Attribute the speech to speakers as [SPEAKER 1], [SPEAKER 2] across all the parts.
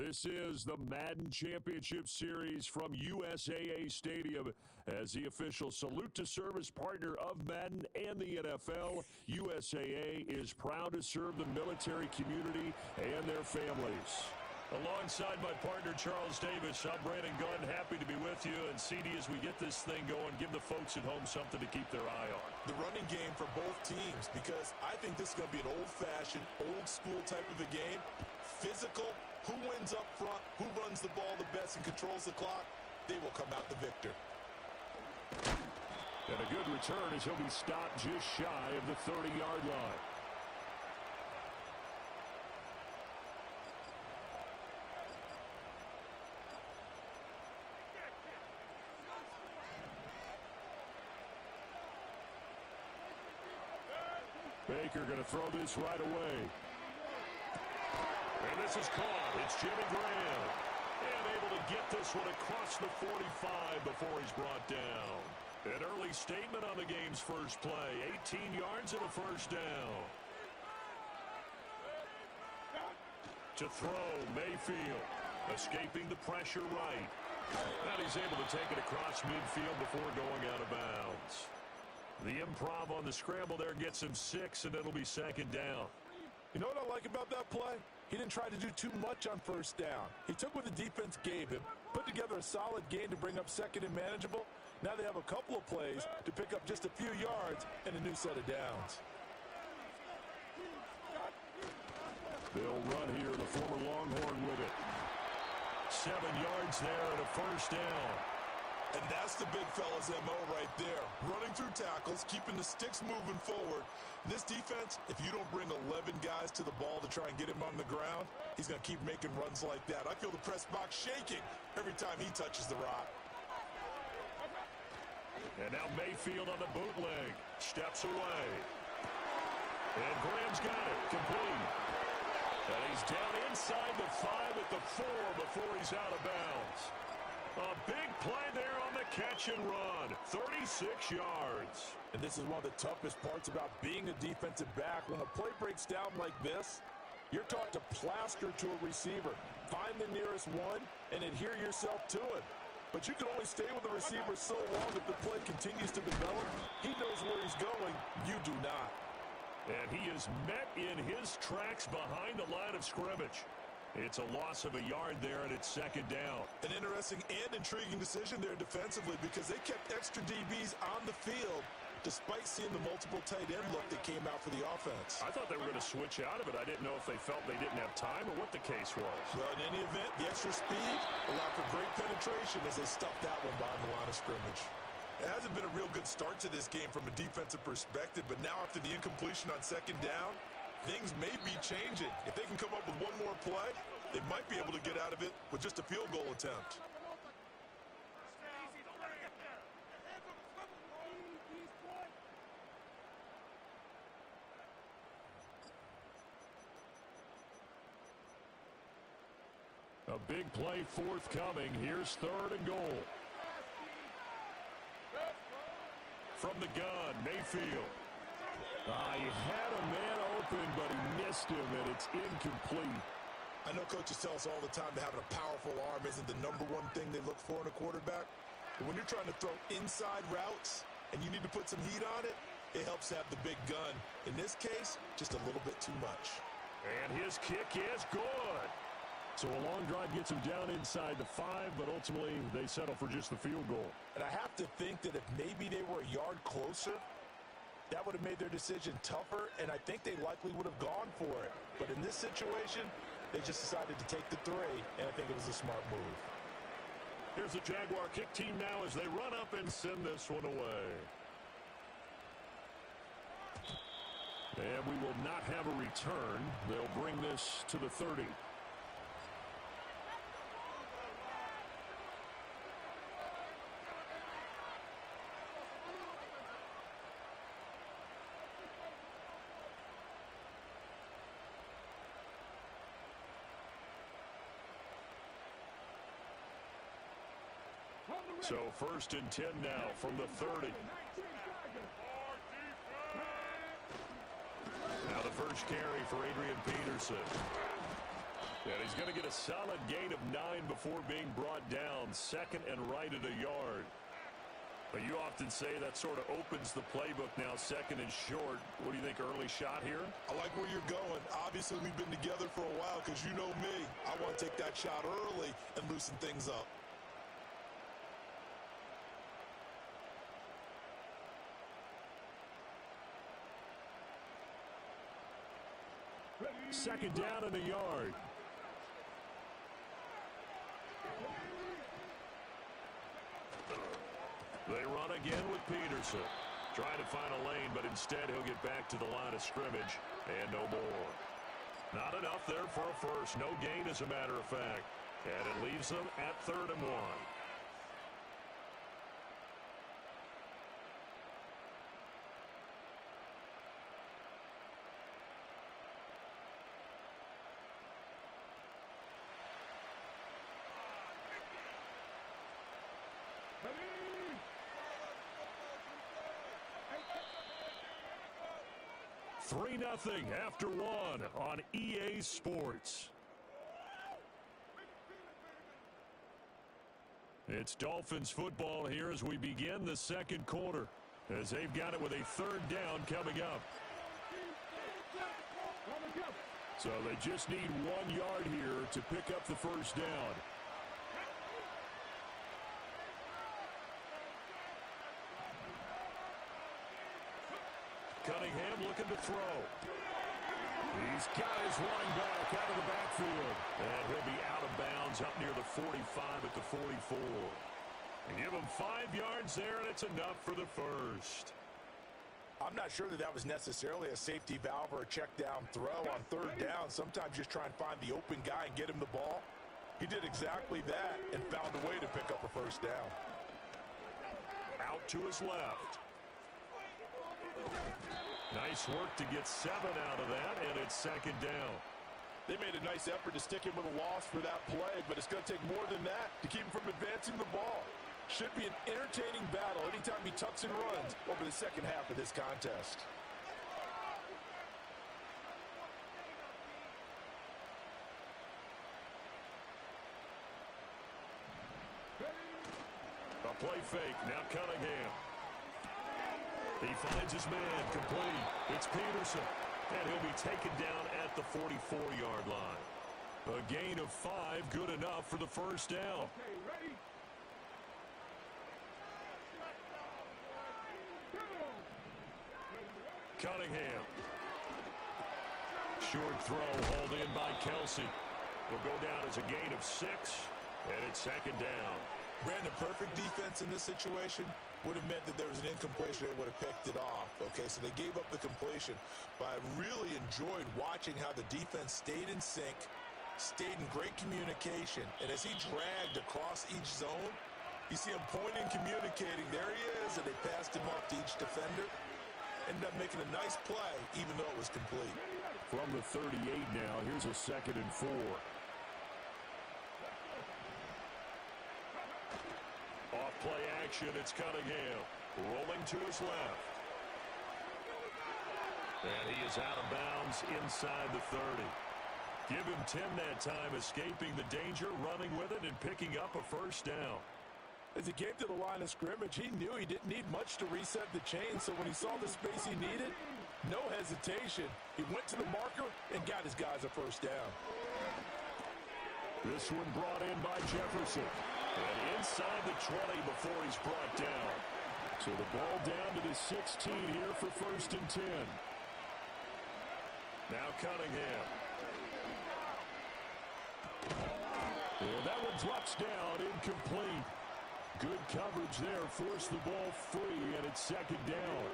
[SPEAKER 1] This is the Madden Championship Series from USAA Stadium. As the official salute to service partner of Madden and the NFL, USAA is proud to serve the military community and their families. Alongside my partner, Charles Davis, I'm Brandon Gunn, happy to be with you. And CD, as we get this thing going, give the folks at home something to keep their eye on.
[SPEAKER 2] The running game for both teams, because I think this is going to be an old-fashioned, old-school type of a game. Physical, who wins up front, who runs the ball the best and controls the clock, they will come out the victor.
[SPEAKER 1] And a good return as he'll be stopped just shy of the 30-yard line. Baker going to throw this right away. And this is caught. It's Jimmy Graham. And able to get this one across the 45 before he's brought down. An early statement on the game's first play. 18 yards and a first down. To throw, Mayfield. Escaping the pressure right. And he's able to take it across midfield before going out of bounds. The improv on the scramble there gets him 6, and it'll be second down.
[SPEAKER 2] You know what I like about that play? He didn't try to do too much on first down. He took what the defense gave him, put together a solid gain to bring up second and manageable. Now they have a couple of plays to pick up just a few yards and a new set of downs.
[SPEAKER 1] They'll run here, the former Longhorn with it. 7 yards there and a first down.
[SPEAKER 2] And that's the big fella's MO right there. Running through tackles, keeping the sticks moving forward. This defense, if you don't bring 11 guys to the ball to try and get him on the ground, he's going to keep making runs like that. I feel the press box shaking every time he touches the rock.
[SPEAKER 1] And now Mayfield on the bootleg. Steps away. And Graham's got it. Complete. And he's down inside the 5 at the 4 before he's out of bounds. A big play there on the catch and run. 36 yards.
[SPEAKER 2] And this is one of the toughest parts about being a defensive back. When a play breaks down like this, you're taught to plaster to a receiver. Find the nearest one and adhere yourself to it. But you can only stay with the receiver so long if the play continues to develop. He knows where he's going. You do not.
[SPEAKER 1] And he is met in his tracks behind the line of scrimmage. It's a loss of a yard there, and it's second down.
[SPEAKER 2] An interesting and intriguing decision there defensively because they kept extra DBs on the field despite seeing the multiple tight end look that came out for the offense.
[SPEAKER 1] I thought they were going to switch out of it. I didn't know if they felt they didn't have time or what the case was.
[SPEAKER 2] Well, in any event, the extra speed allowed for great penetration as they stuffed that one behind the line of scrimmage. It hasn't been a real good start to this game from a defensive perspective, but now after the incompletion on second down, things may be changing. If they can come up with one more play, they might be able to get out of it with just a field goal attempt.
[SPEAKER 1] A big play forthcoming. Here's 3rd and goal. From the gun, Mayfield. He had a man open, but he missed him, and it's incomplete.
[SPEAKER 2] I know coaches tell us all the time that having a powerful arm isn't the #1 thing they look for in a quarterback. But when you're trying to throw inside routes and you need to put some heat on it, it helps to have the big gun. In this case, just a little bit too much.
[SPEAKER 1] And his kick is good. So a long drive gets him down inside the 5, but ultimately they settle for just the field goal.
[SPEAKER 2] And I have to think that if maybe they were a yard closer, that would have made their decision tougher, and I think they likely would have gone for it. But in this situation, they just decided to take the 3, and I think it was a smart move.
[SPEAKER 1] Here's the Jaguar kick team now as they run up and send this one away. And we will not have a return. They'll bring this to the 30. So 1st and 10 now from the 30. Now the first carry for Adrian Peterson. And he's going to get a solid gain of 9 before being brought down. Second and right at a yard. But you often say that sort of opens the playbook now, second and short. What do you think, early shot here?
[SPEAKER 2] I like where you're going. Obviously, we've been together for a while because you know me. I want to take that shot early and loosen things up.
[SPEAKER 1] Second down and a yard. They run again with Peterson. Trying to find a lane, but instead he'll get back to the line of scrimmage. And no more. Not enough there for a first. No gain, as a matter of fact. And it leaves them at 3rd and 1. Three 0 after 1 on EA Sports. It's Dolphins football here as we begin the second quarter, as they've got it with a 3rd down coming up. So they just need 1 yard here to pick up the first down. Cunningham looking to throw. He's got his running back out of the backfield. And he'll be out of bounds up near the 45 at the 44. And give him 5 yards there, and it's enough for the first.
[SPEAKER 2] I'm not sure that was necessarily a safety valve or a check down throw on 3rd down. Sometimes just try and find the open guy and get him the ball. He did exactly that and found a way to pick up a first down.
[SPEAKER 1] Out to his left. Nice work to get 7 out of that, and it's 2nd down.
[SPEAKER 2] They made a nice effort to stick him with a loss for that play, but it's going to take more than that to keep him from advancing the ball. Should be an entertaining battle anytime he tucks and runs over the second half of this contest.
[SPEAKER 1] A play fake, now Cunningham. He finds his man, complete. It's Peterson, and he'll be taken down at the 44-yard line. A gain of 5, good enough for the first down.
[SPEAKER 3] Okay, ready?
[SPEAKER 1] Cunningham. Short throw hauled in by Kelsey. Will go down as a gain of 6, and it's 2nd down.
[SPEAKER 2] Brandon, perfect defense in this situation would have meant that there was an incompletion. They would have picked it off. Okay, so they gave up the completion. But I really enjoyed watching how the defense stayed in sync, stayed in great communication. And as he dragged across each zone, you see him pointing, communicating. There he is, and they passed him off to each defender. Ended up making a nice play, even though it was complete.
[SPEAKER 1] From the 38 now, here's a 2nd and 4. Off play action, it's Cunningham. Rolling to his left. And he is out of bounds inside the 30. Give him 10 that time, escaping the danger, running with it, and picking up a first down.
[SPEAKER 2] As he came to the line of scrimmage, he knew he didn't need much to reset the chain, so when he saw the space he needed, no hesitation. He went to the marker and got his guys a first down.
[SPEAKER 1] This one brought in by Jefferson. And inside the 20 before he's brought down. So the ball down to the 16 here for 1st and 10. Now Cunningham. And that one drops down, incomplete. Good coverage there, forced the ball free, and it's 2nd down.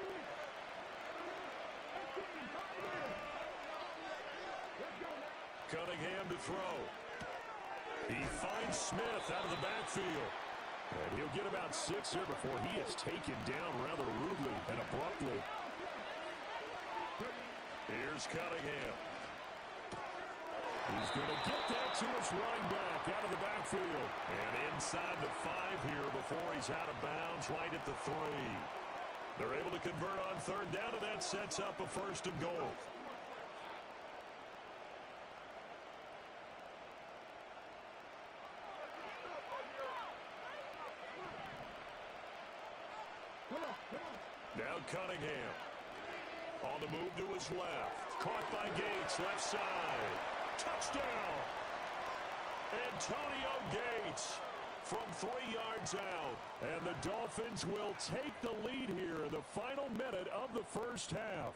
[SPEAKER 1] Cunningham to throw. He finds Smith out of the backfield. And he'll get about 6 here before he is taken down rather rudely and abruptly. Here's Cunningham. He's going to get that to his running back out of the backfield. And inside the 5 here before he's out of bounds, right at the 3. They're able to convert on 3rd down, and that sets up a 1st and goal. Now Cunningham. On the move to his left. Caught by Gates, left side. Touchdown! Antonio Gates from 3 yards out. And the Dolphins will take the lead here in the final minute of the first half.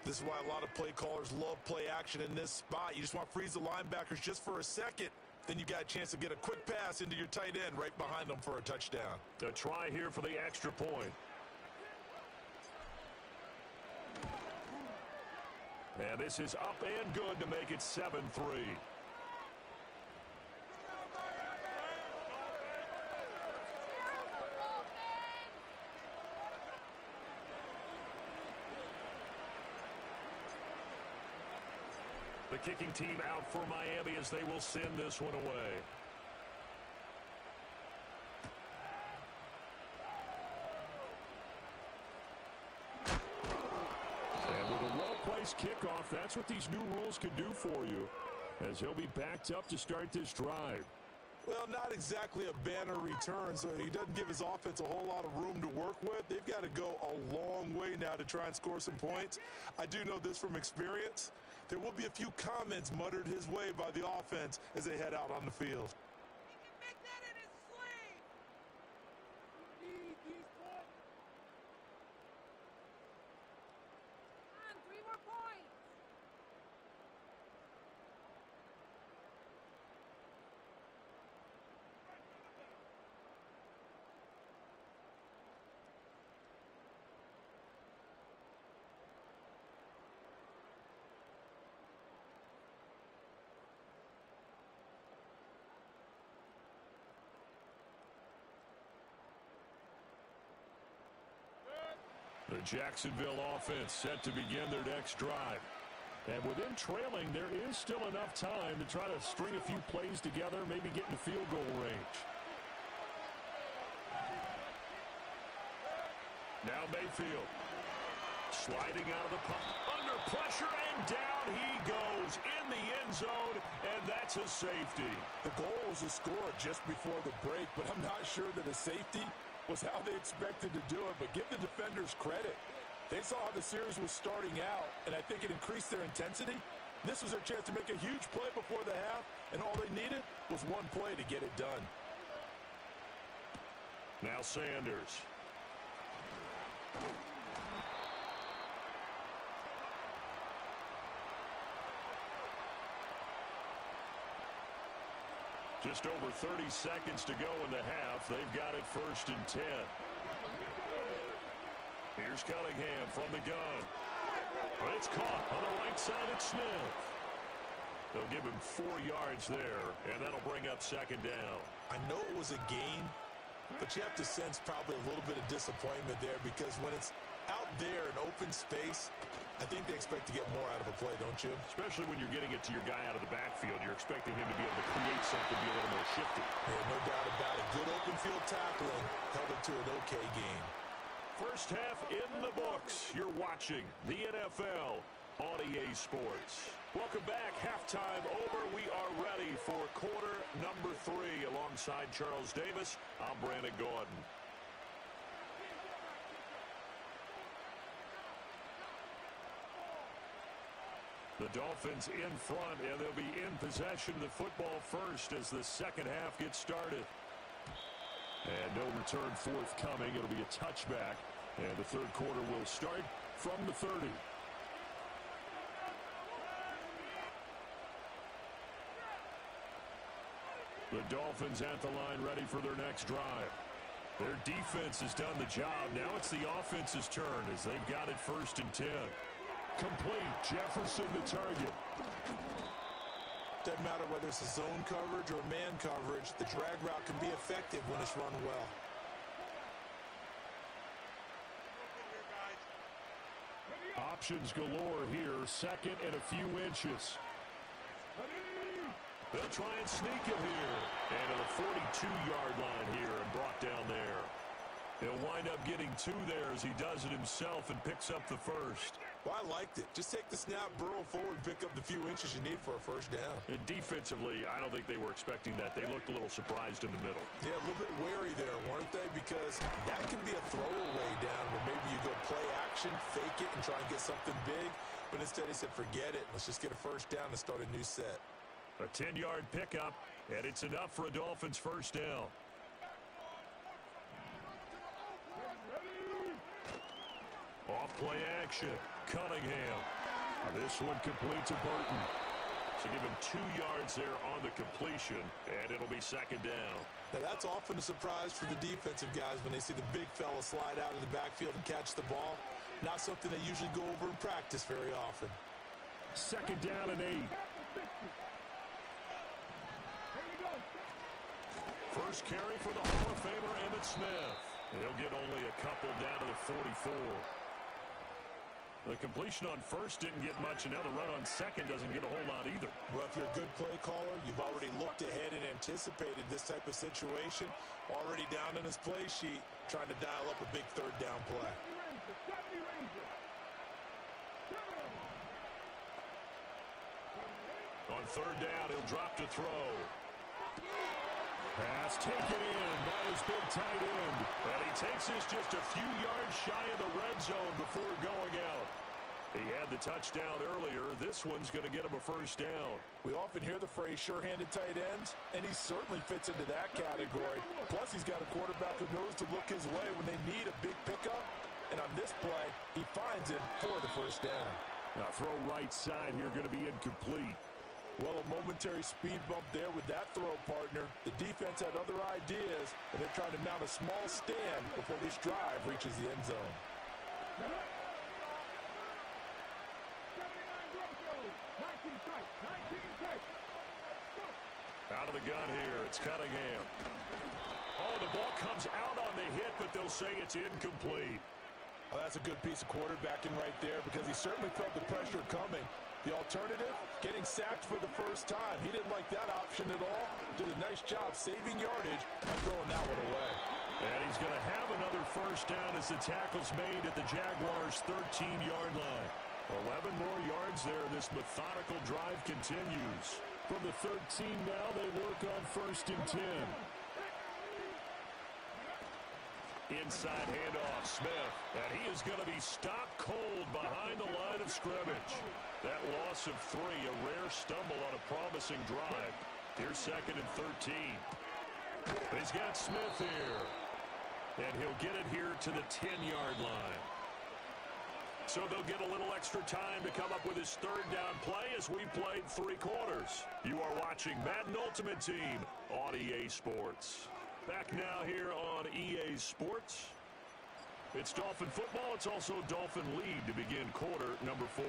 [SPEAKER 2] This is why a lot of play callers love play action in this spot. You just want to freeze the linebackers just for a second. Then you got a chance to get a quick pass into your tight end right behind them for a touchdown.
[SPEAKER 1] A try here for the extra point. And this is up and good to make it 7-3. The kicking team out for Miami as they will send this one away. And with a well-placed kickoff, that's what these new rules can do for you, as he'll be backed up to start this drive.
[SPEAKER 2] Well, not exactly a banner return, so he doesn't give his offense a whole lot of room to work with. They've got to go a long way now to try and score some points. I do know this from experience. There will be a few comments muttered his way by the offense as they head out on the field.
[SPEAKER 3] He can make that in his sleep. Need these points. Come on, 3 more points.
[SPEAKER 1] The Jacksonville offense set to begin their next drive. And with them trailing, there is still enough time to try to string a few plays together, maybe get in field goal range. Now Mayfield. Sliding out of the pocket. Under pressure, and down he goes in the end zone, and that's a safety.
[SPEAKER 2] The goal was to score just before the break, but I'm not sure that a safety was how they expected to do it, but give the defenders credit. They saw how the series was starting out, and I think it increased their intensity. This was their chance to make a huge play before the half, and all they needed was one play to get it done.
[SPEAKER 1] Now Sanders. Just over 30 seconds to go in the half. They've got it 1st and 10. Here's Cunningham from the gun. It's caught on the right side at Smith. They'll give him 4 yards there, and that'll bring up 2nd down.
[SPEAKER 2] I know it was a gain, but you have to sense probably a little bit of disappointment there because when it's out there in open space, I think they expect to get more out of a play, don't you?
[SPEAKER 1] Especially when you're getting it to your guy out of the backfield. You're expecting him to be able to create something, be a little more shifty.
[SPEAKER 2] Yeah, no doubt about it. Good open field tackling held it to an okay game.
[SPEAKER 1] First half in the books. You're watching the NFL on EA Sports. Welcome back. Halftime over. We are ready for quarter number 3. Alongside Charles Davis, I'm Brandon Gordon. The Dolphins in front, and they'll be in possession of the football first as the second half gets started. And no return forthcoming. It'll be a touchback, and the third quarter will start from the 30. The Dolphins at the line ready for their next drive. Their defense has done the job. Now it's the offense's turn as they've got it 1st and 10. Complete. Jefferson the target.
[SPEAKER 2] Doesn't matter whether it's a zone coverage or man coverage, the drag route can be effective when it's run well.
[SPEAKER 1] Options galore here. 2nd and a few inches. They'll try and sneak it here. And to the 42-yard line here and brought down there. He'll wind up getting 2 there as he does it himself and picks up the first.
[SPEAKER 2] Well, I liked it. Just take the snap, burrow forward, pick up the few inches you need for a first down.
[SPEAKER 1] And defensively, I don't think they were expecting that. They looked a little surprised in the middle.
[SPEAKER 2] Yeah, a little bit wary there, weren't they? Because that can be a throwaway down where maybe you go play action, fake it, and try and get something big. But instead he said, forget it. Let's just get a first down and start a new set.
[SPEAKER 1] A 10-yard pickup, and it's enough for a Dolphins first down. Off play action. Cunningham. This one complete to Burton. So give him 2 yards there on the completion, and it'll be second down.
[SPEAKER 2] Now that's often a surprise for the defensive guys when they see the big fella slide out of the backfield and catch the ball. Not something they usually go over in practice very often.
[SPEAKER 1] Second down and 8. First carry for the Hall of Famer Emmitt Smith. He'll get only a couple down to the 44. The completion on first didn't get much, and now the run on second doesn't get a whole lot either.
[SPEAKER 2] Well, if you're a good play caller, you've already looked ahead and anticipated this type of situation. Already down in his play sheet, trying to dial up a big third down play.
[SPEAKER 1] On third down, he'll drop to throw. Pass taken in by his big tight end. And he takes this just a few yards shy of the red zone before going out. He had the touchdown earlier. This one's going to get him a first down.
[SPEAKER 2] We often hear the phrase sure-handed tight ends, and he certainly fits into that category. Plus, he's got a quarterback who knows to look his way when they need a big pickup. And on this play, he finds it for the first down.
[SPEAKER 1] Now throw right side here, going to be incomplete.
[SPEAKER 2] Well, a momentary speed bump there with that throw, partner. The defense had other ideas, and they're trying to mount a small stand before this drive reaches the end zone.
[SPEAKER 1] Out of the gun here, it's Cunningham. Oh, the ball comes out on the hit, but they'll say it's incomplete.
[SPEAKER 2] Well, that's a good piece of quarterbacking right there because he certainly felt the pressure coming. The alternative, getting sacked for the first time. He didn't like that option at all. Did a nice job saving yardage by throwing that one away.
[SPEAKER 1] And he's going to have another first down as the tackle's made at the Jaguars' 13-yard line. 11 more yards there. This methodical drive continues. From the 13 now, they work on first and 10. Inside handoff, Smith. And he is going to be stopped cold behind the line of scrimmage. That loss of 3, a rare stumble on a promising drive. Here's second and 13. He's got Smith here. And he'll get it here to the 10-yard line. So they'll get a little extra time to come up with his third down play as we played 3 quarters. You are watching Madden Ultimate Team on EA Sports. Back now here on EA Sports. It's Dolphin football. It's also Dolphin lead to begin quarter number 4.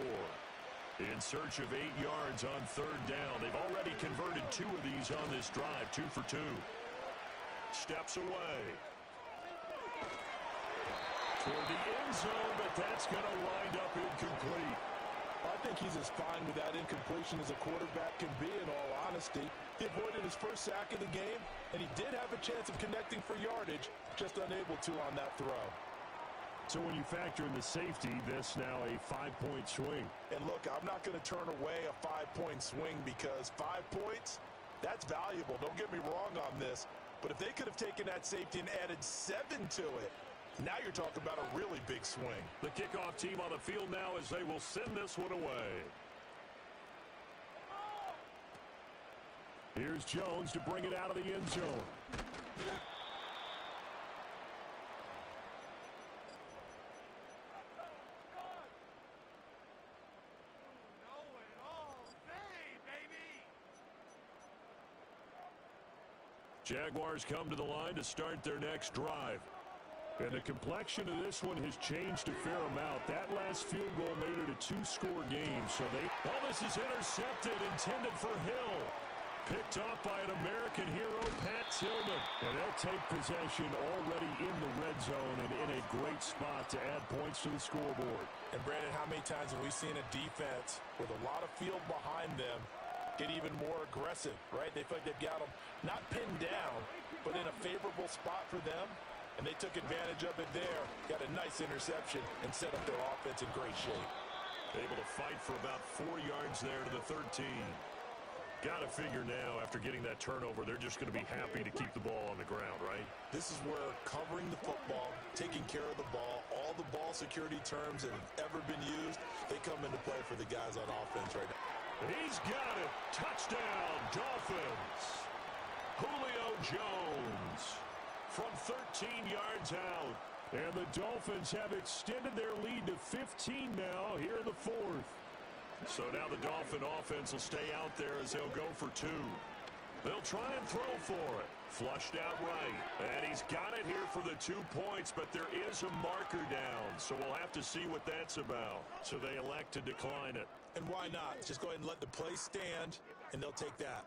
[SPEAKER 1] In search of 8 yards on third down. They've already converted 2 of these on this drive, 2 for 2. Steps away. Toward the end zone, but that's going to wind up incomplete.
[SPEAKER 2] I think he's as fine with that incompletion as a quarterback can be, in all honesty. He avoided his first sack of the game, and he did have a chance of connecting for yardage, just unable to on that throw.
[SPEAKER 1] So when you factor in the safety, this now a 5-point swing.
[SPEAKER 2] And look, I'm not going to turn away a 5-point swing because 5 points, that's valuable. Don't get me wrong on this. But if they could have taken that safety and added 7 to it, now you're talking about a really big swing.
[SPEAKER 1] The kickoff team on the field now as they will send this one away. Here's Jones to bring it out of the end zone. Jaguars come to the line to start their next drive. And the complexion of this one has changed a fair amount. That last field goal made it a 2-score game. So this is intercepted, intended for Hill. Picked up by an American hero, Pat Tillman. And they'll take possession already in the red zone and in a great spot to add points to the scoreboard.
[SPEAKER 2] And Brandon, how many times have we seen a defense with a lot of field behind them get even more aggressive, right? They feel like they've got them not pinned down, but in a favorable spot for them. And they took advantage of it there. Got a nice interception and set up their offense in great shape.
[SPEAKER 1] Able to fight for about 4 yards there to the 13. Got to figure now, after getting that turnover, they're just going to be happy to keep the ball on the ground, right?
[SPEAKER 2] This is where covering the football, taking care of the ball, all the ball security terms that have ever been used, they come into play for the guys on offense right now.
[SPEAKER 1] He's got it. Touchdown, Dolphins. Julio Jones from 13 yards out. And the Dolphins have extended their lead to 15 now here in the fourth. So now the Dolphin offense will stay out there as they'll go for 2. They'll try and throw for it. Flushed out right. And he's got it here for the 2 points, but there is a marker down. So we'll have to see what that's about. So they elect to decline it.
[SPEAKER 2] And why not? Just go ahead and let the play stand, and they'll take that.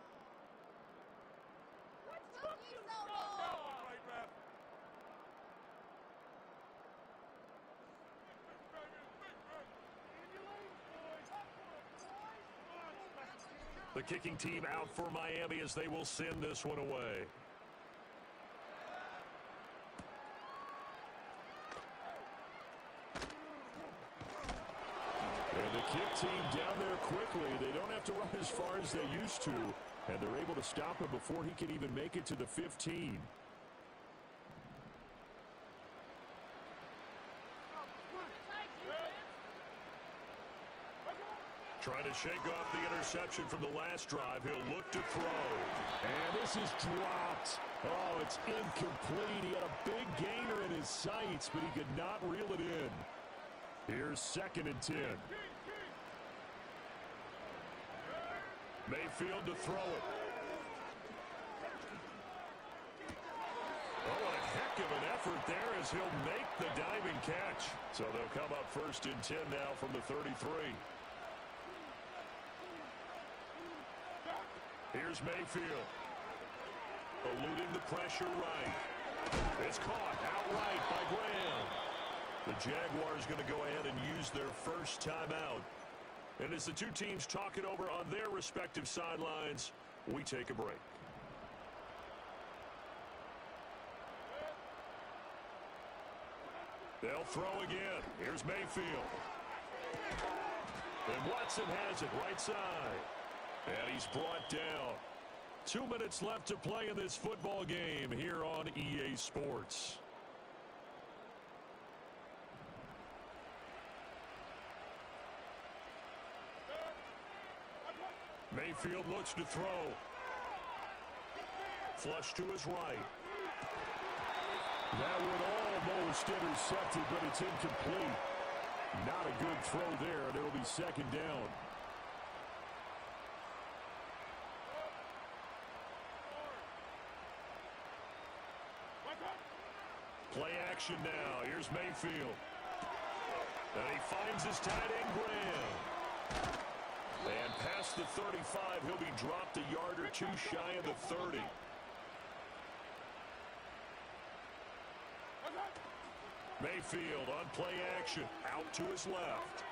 [SPEAKER 1] The kicking team out for Miami as they will send this one away. And the kick team down there quickly. They don't have to run as far as they used to. And they're able to stop him before he can even make it to the 15. Trying to shake off the interception from the last drive. He'll look to throw. And this is dropped. Oh, it's incomplete. He had a big gainer in his sights, but he could not reel it in. Here's 2nd and 10. Mayfield to throw it. Oh, what a heck of an effort there as he'll make the diving catch. So they'll come up 1st and 10 now from the 33. Here's Mayfield. Eluding the pressure right. It's caught outright by Graham. The Jaguars going to go ahead and use their first timeout. And as the 2 teams talk it over on their respective sidelines, we take a break. They'll throw again. Here's Mayfield. And Watson has it right side. And he's brought down. 2 minutes left to play in this football game here on EA Sports. Mayfield looks to throw. Flush to his right. That would almost intercepted, but it's incomplete. Not a good throw there, and it'll be 2nd down. Play action now. Here's Mayfield. And he finds his tight end, Graham. And past the 35, he'll be dropped a yard or 2 shy of the 30. Mayfield on play action. Out to his left.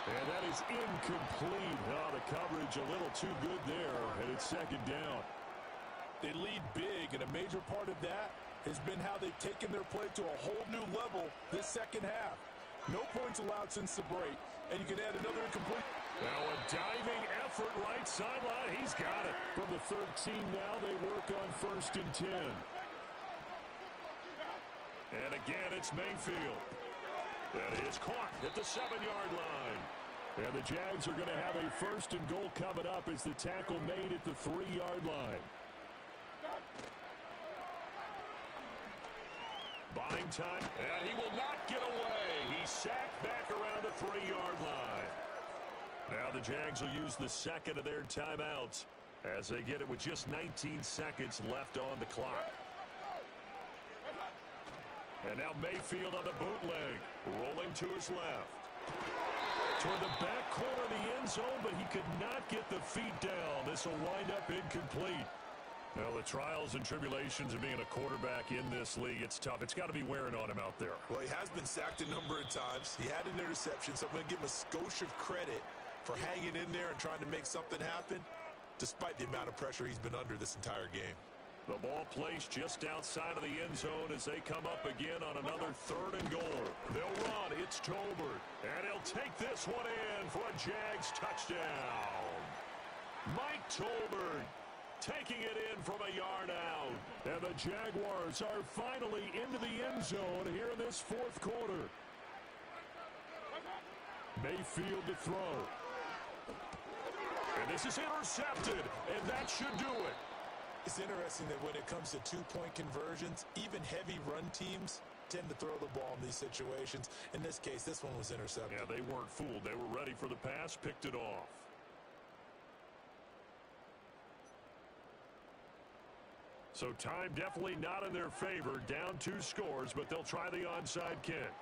[SPEAKER 1] And that is incomplete. Oh, the coverage a little too good there. And it's 2nd down.
[SPEAKER 2] They lead big, and a major part of that has been how they've taken their play to a whole new level this second half. No points allowed since the break, and you can add another incomplete.
[SPEAKER 1] Now a diving effort right sideline. He's got it. From the 13 now, they work on 1st and 10. And again, it's Mayfield. That is caught at the 7-yard line. And the Jags are going to have a 1st and goal coming up as the tackle made at the 3-yard line. Buying time, and he will not get away. He's sacked back around the 3-yard line. Now the Jags will use the 2nd of their timeouts as they get it with just 19 seconds left on the clock. And now Mayfield on the bootleg, rolling to his left. Toward the back corner of the end zone, but he could not get the feet down. This will wind up incomplete. Well, the trials and tribulations of being a quarterback in this league, it's tough. It's got to be wearing on him out there.
[SPEAKER 2] Well, he has been sacked a number of times. He had an interception, so I'm going to give him a skosh of credit for hanging in there and trying to make something happen, despite the amount of pressure he's been under this entire game.
[SPEAKER 1] The ball placed just outside of the end zone as they come up again on another 3rd and goal. They'll run. It's Tolbert. And he'll take this one in for a Jags touchdown. Mike Tolbert taking it in from a yard out. And the Jaguars are finally into the end zone here in this 4th quarter. Mayfield to throw. And this is intercepted, and that should do it.
[SPEAKER 2] It's interesting that when it comes to two-point conversions, even heavy run teams tend to throw the ball in these situations. In this case, this one was intercepted.
[SPEAKER 1] Yeah, they weren't fooled. They were ready for the pass, picked it off. So time definitely not in their favor. Down 2 scores, but they'll try the onside kick.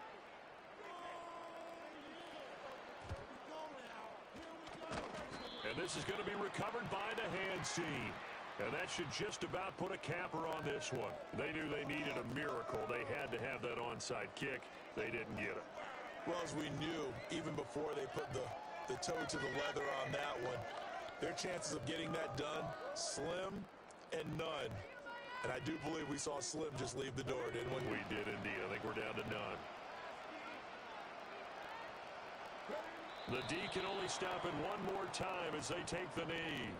[SPEAKER 1] And this is going to be recovered by the hands team. And that should just about put a capper on this one. They knew they needed a miracle. They had to have that onside kick. They didn't get it.
[SPEAKER 2] Well, as we knew, even before they put the toe to the leather on that one, their chances of getting that done, slim and none. And I do believe we saw Slim just leave the door, didn't we?
[SPEAKER 1] We did indeed. I think we're down to none. The D can only stop it one more time as they take the knee.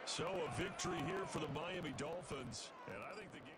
[SPEAKER 1] So a victory here for the Miami Dolphins. And I think the game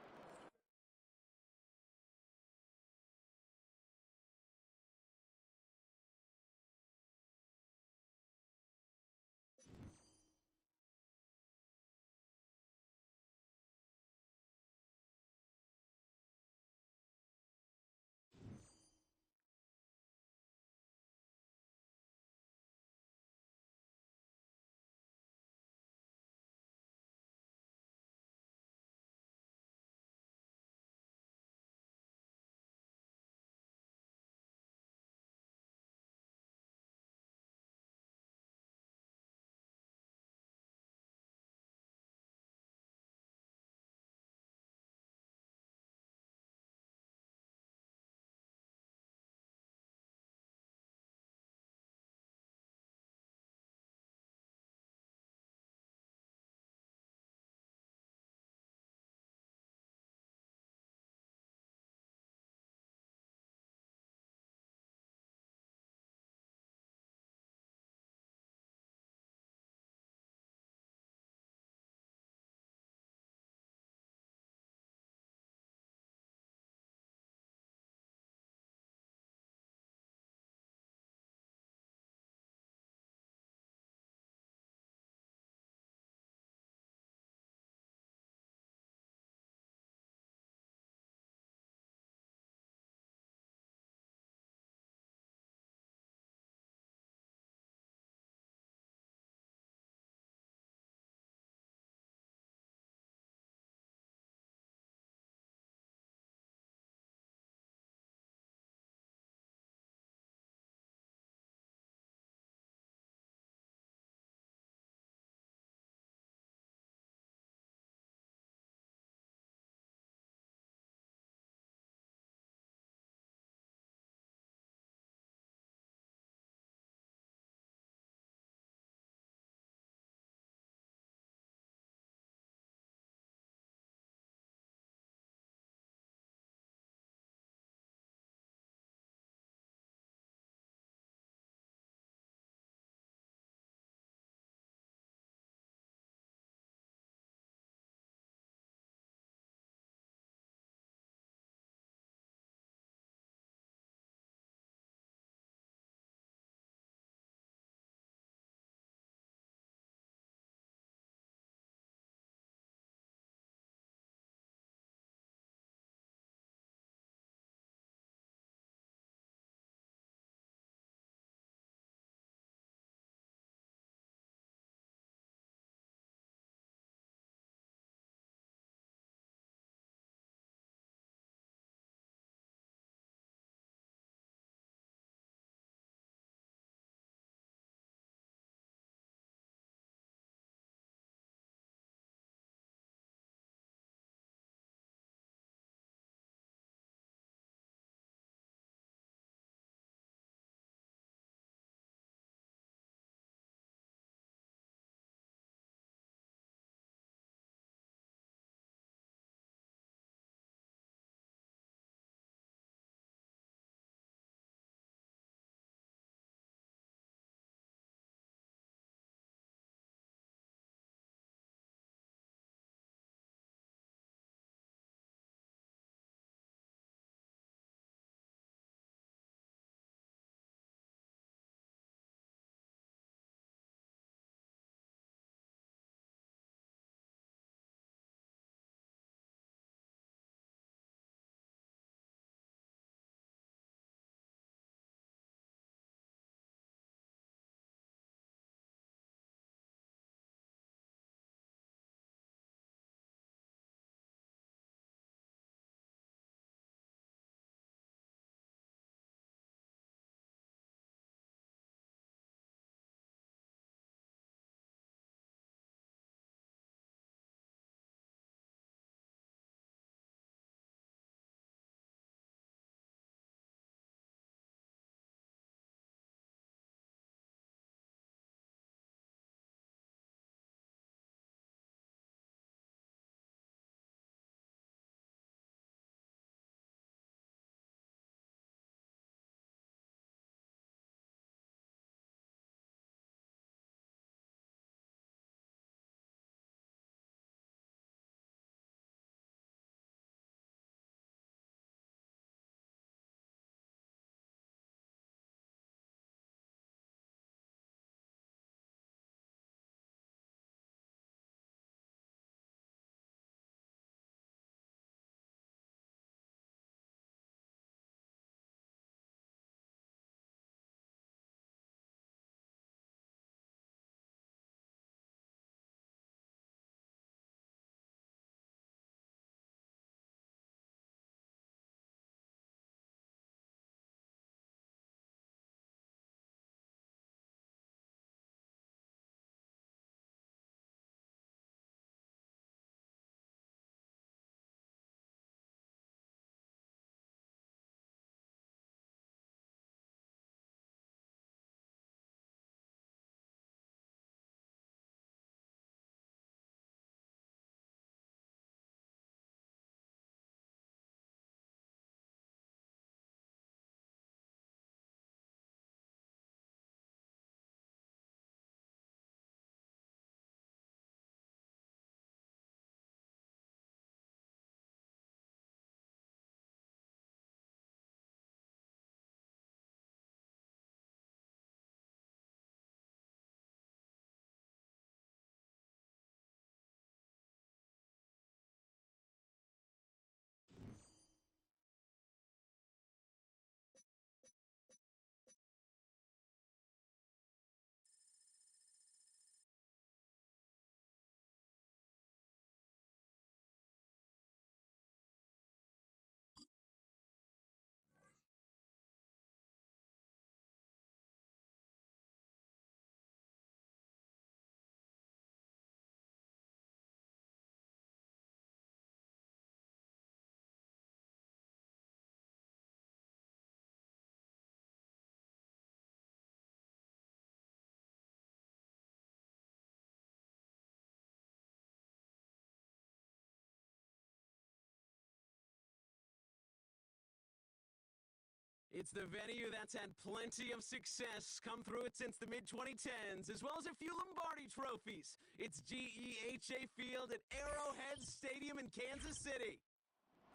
[SPEAKER 4] It's the venue that's had plenty of success come through it since the mid-2010s, as well as a few Lombardi trophies. It's GEHA Field at Arrowhead Stadium in Kansas City.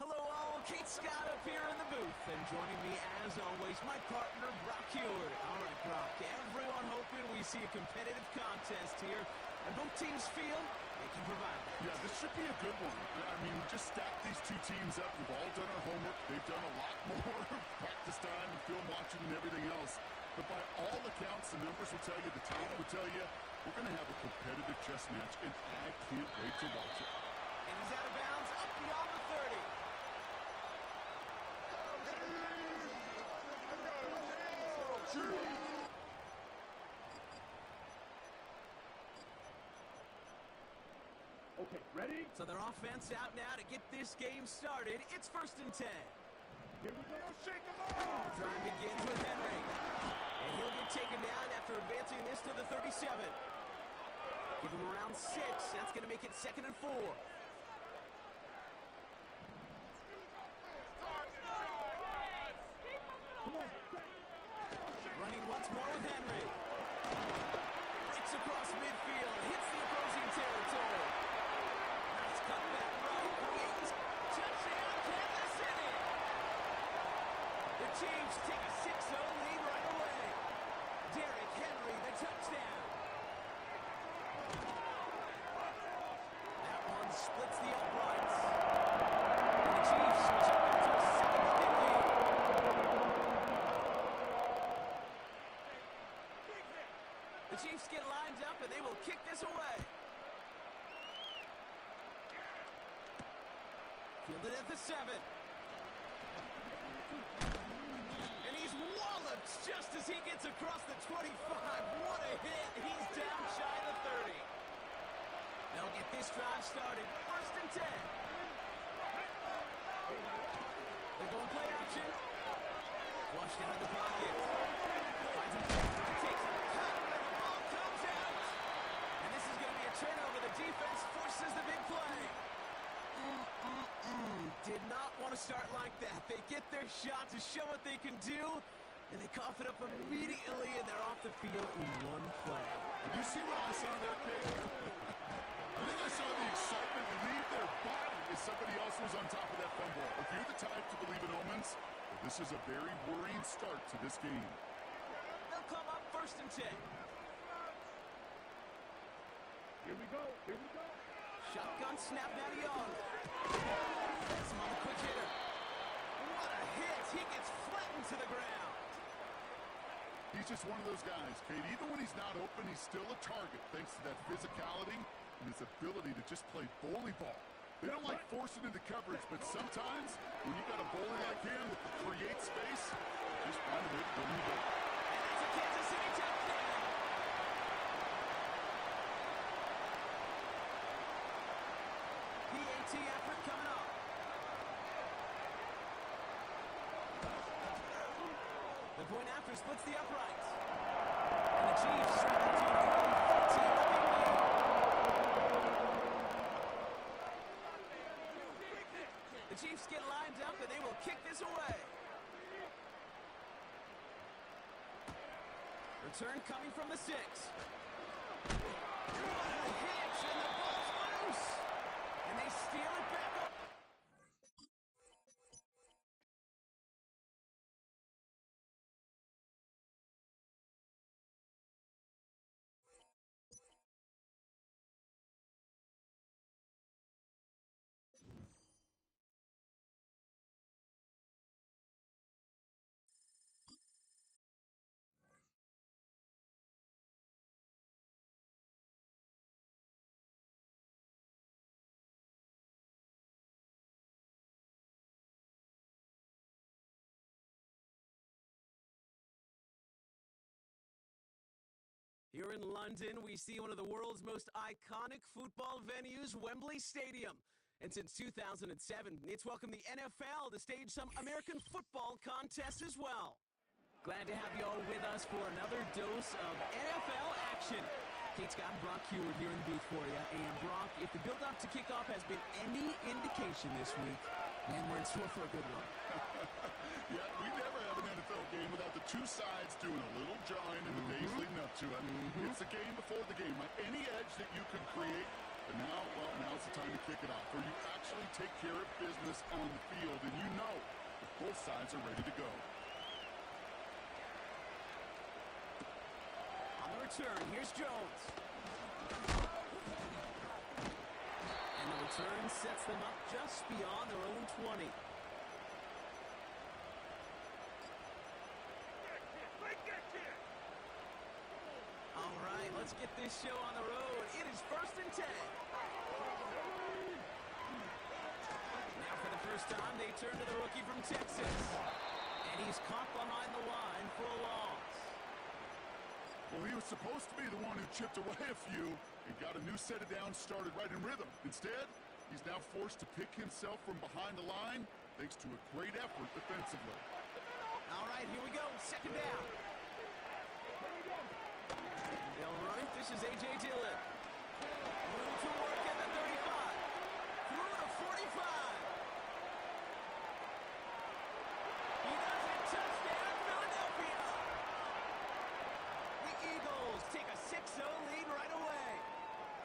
[SPEAKER 4] Hello all, Kate Scott up here in the booth, and joining me as always, my partner Brock Heward. All right, Brock, everyone hoping we see a competitive contest here, and both teams feel they can provide that.
[SPEAKER 5] Yeah, this should be a good one. I mean, just stack these two teams up. We've all done our homework. They've done a lot more practice time and film watching and everything else. But by all accounts, the numbers will tell you, the talent will tell you, we're going to have a competitive chess match, and I can't wait to watch it.
[SPEAKER 4] And he's out of bounds, up beyond the 30.
[SPEAKER 5] Okay, ready?
[SPEAKER 4] So their offense out now to get this game started. It's 1st and 10.
[SPEAKER 5] Here we go. Shake them off!
[SPEAKER 4] Drive begins with Henry. And he'll get taken down after advancing this to the 37. Give him around 6. That's going to make it 2nd and 4. Running once more with Henry. Breaks across midfield. Hits the opposing territory. Nice cutback right. Wings. Touchdown, Kansas City. The Chiefs take a 6-0 lead right away. Derrick Henry, the touchdown. That one splits the uprights. And the Chiefs switch it back to a 7-0 lead. The Chiefs get lined up and they will kick this away. Fielded at the 7. And he's walloped just as he gets across the 25. What a hit. He's down shy of the 30. They'll get this drive started. 1st and 10. They're going play action. Flushed out of the pocket. Finds him. Takes a cut. And the ball comes out. And this is going to be a turnover. The defense forces the big play. Did not want to start like that. They get their shot to show what they can do, and they cough it up immediately, and they're off the field in one play.
[SPEAKER 5] You see what I saw there, Kate? I think I saw the excitement leave their body as somebody else was on top of that fumble. If you're the type to believe in omens, this is a very worrying start to this game.
[SPEAKER 4] They'll come up 1st and 10.
[SPEAKER 5] Here we go. Here we go.
[SPEAKER 4] Shotgun snap now to Young. That's him on the quick hitter. What a hit. He gets flattened to the ground.
[SPEAKER 5] He's just one of those guys, Kate. Even when he's not open, he's still a target thanks to that physicality and his ability to just play bully ball. They don't like forcing into coverage, but sometimes when you got a bully like him that can create space, just find a way to go in the goal.
[SPEAKER 4] And that's a Kansas City touchdown. PAT effort coming up. The point after splits the uprights. And the Chiefs swing into a 14-0 lead. The Chiefs get lined up and they will kick this away. Return coming from the 6. What a hitch, and the ball's loose. And they steal it back up. Here in London, we see one of the world's most iconic football venues, Wembley Stadium. And since 2007, it's welcomed the NFL to stage some American football contests as well. Glad to have you all with us for another dose of NFL action. Kate Scott and Brock Heward here in the booth for you. And Brock, if the build-up to kickoff has been any indication this week, And we're in store for a good one.
[SPEAKER 5] Yeah, we never have an NFL game without the two sides doing a little jawing in the days leading up to it. It's the game before the game. Like any edge that you can create, and now, well, now's the time to kick it off, where you actually take care of business on the field, and you know that both sides are ready to go.
[SPEAKER 4] On the return, here's Jones. And the return sets them up just beyond their own 20. All right, let's get this show on the road. It is 1st and 10. Now for the first time, they turn to the rookie from Texas. And he's caught behind the line for a loss.
[SPEAKER 5] Well, he was supposed to be the one who chipped away a few and got a new set of downs started right in rhythm. Instead, he's now forced to pick himself from behind the line thanks to a great effort defensively.
[SPEAKER 4] All right, here we go. 2nd down. They'll run it. This is A.J. Dillon. Room to work at the 35. Through to 45. He does it. Touchdown, Philadelphia. The Eagles take a 6-0 lead right away.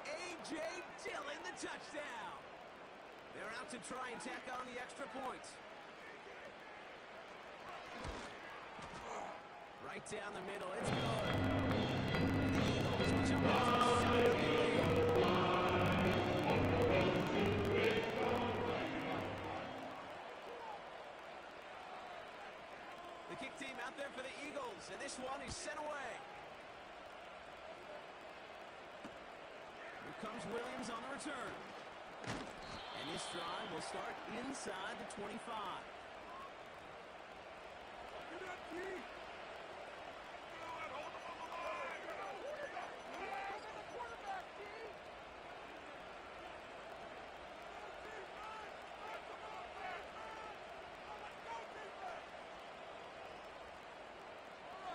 [SPEAKER 4] A.J. Dillon, the touchdown. They're out to try and tack on the extra point. Right down the middle. It's good. The Eagles will jump into the 7th lead. The kick team out there for the Eagles, and this one is sent away. Here comes Williams on the return. And this drive will start inside the 25.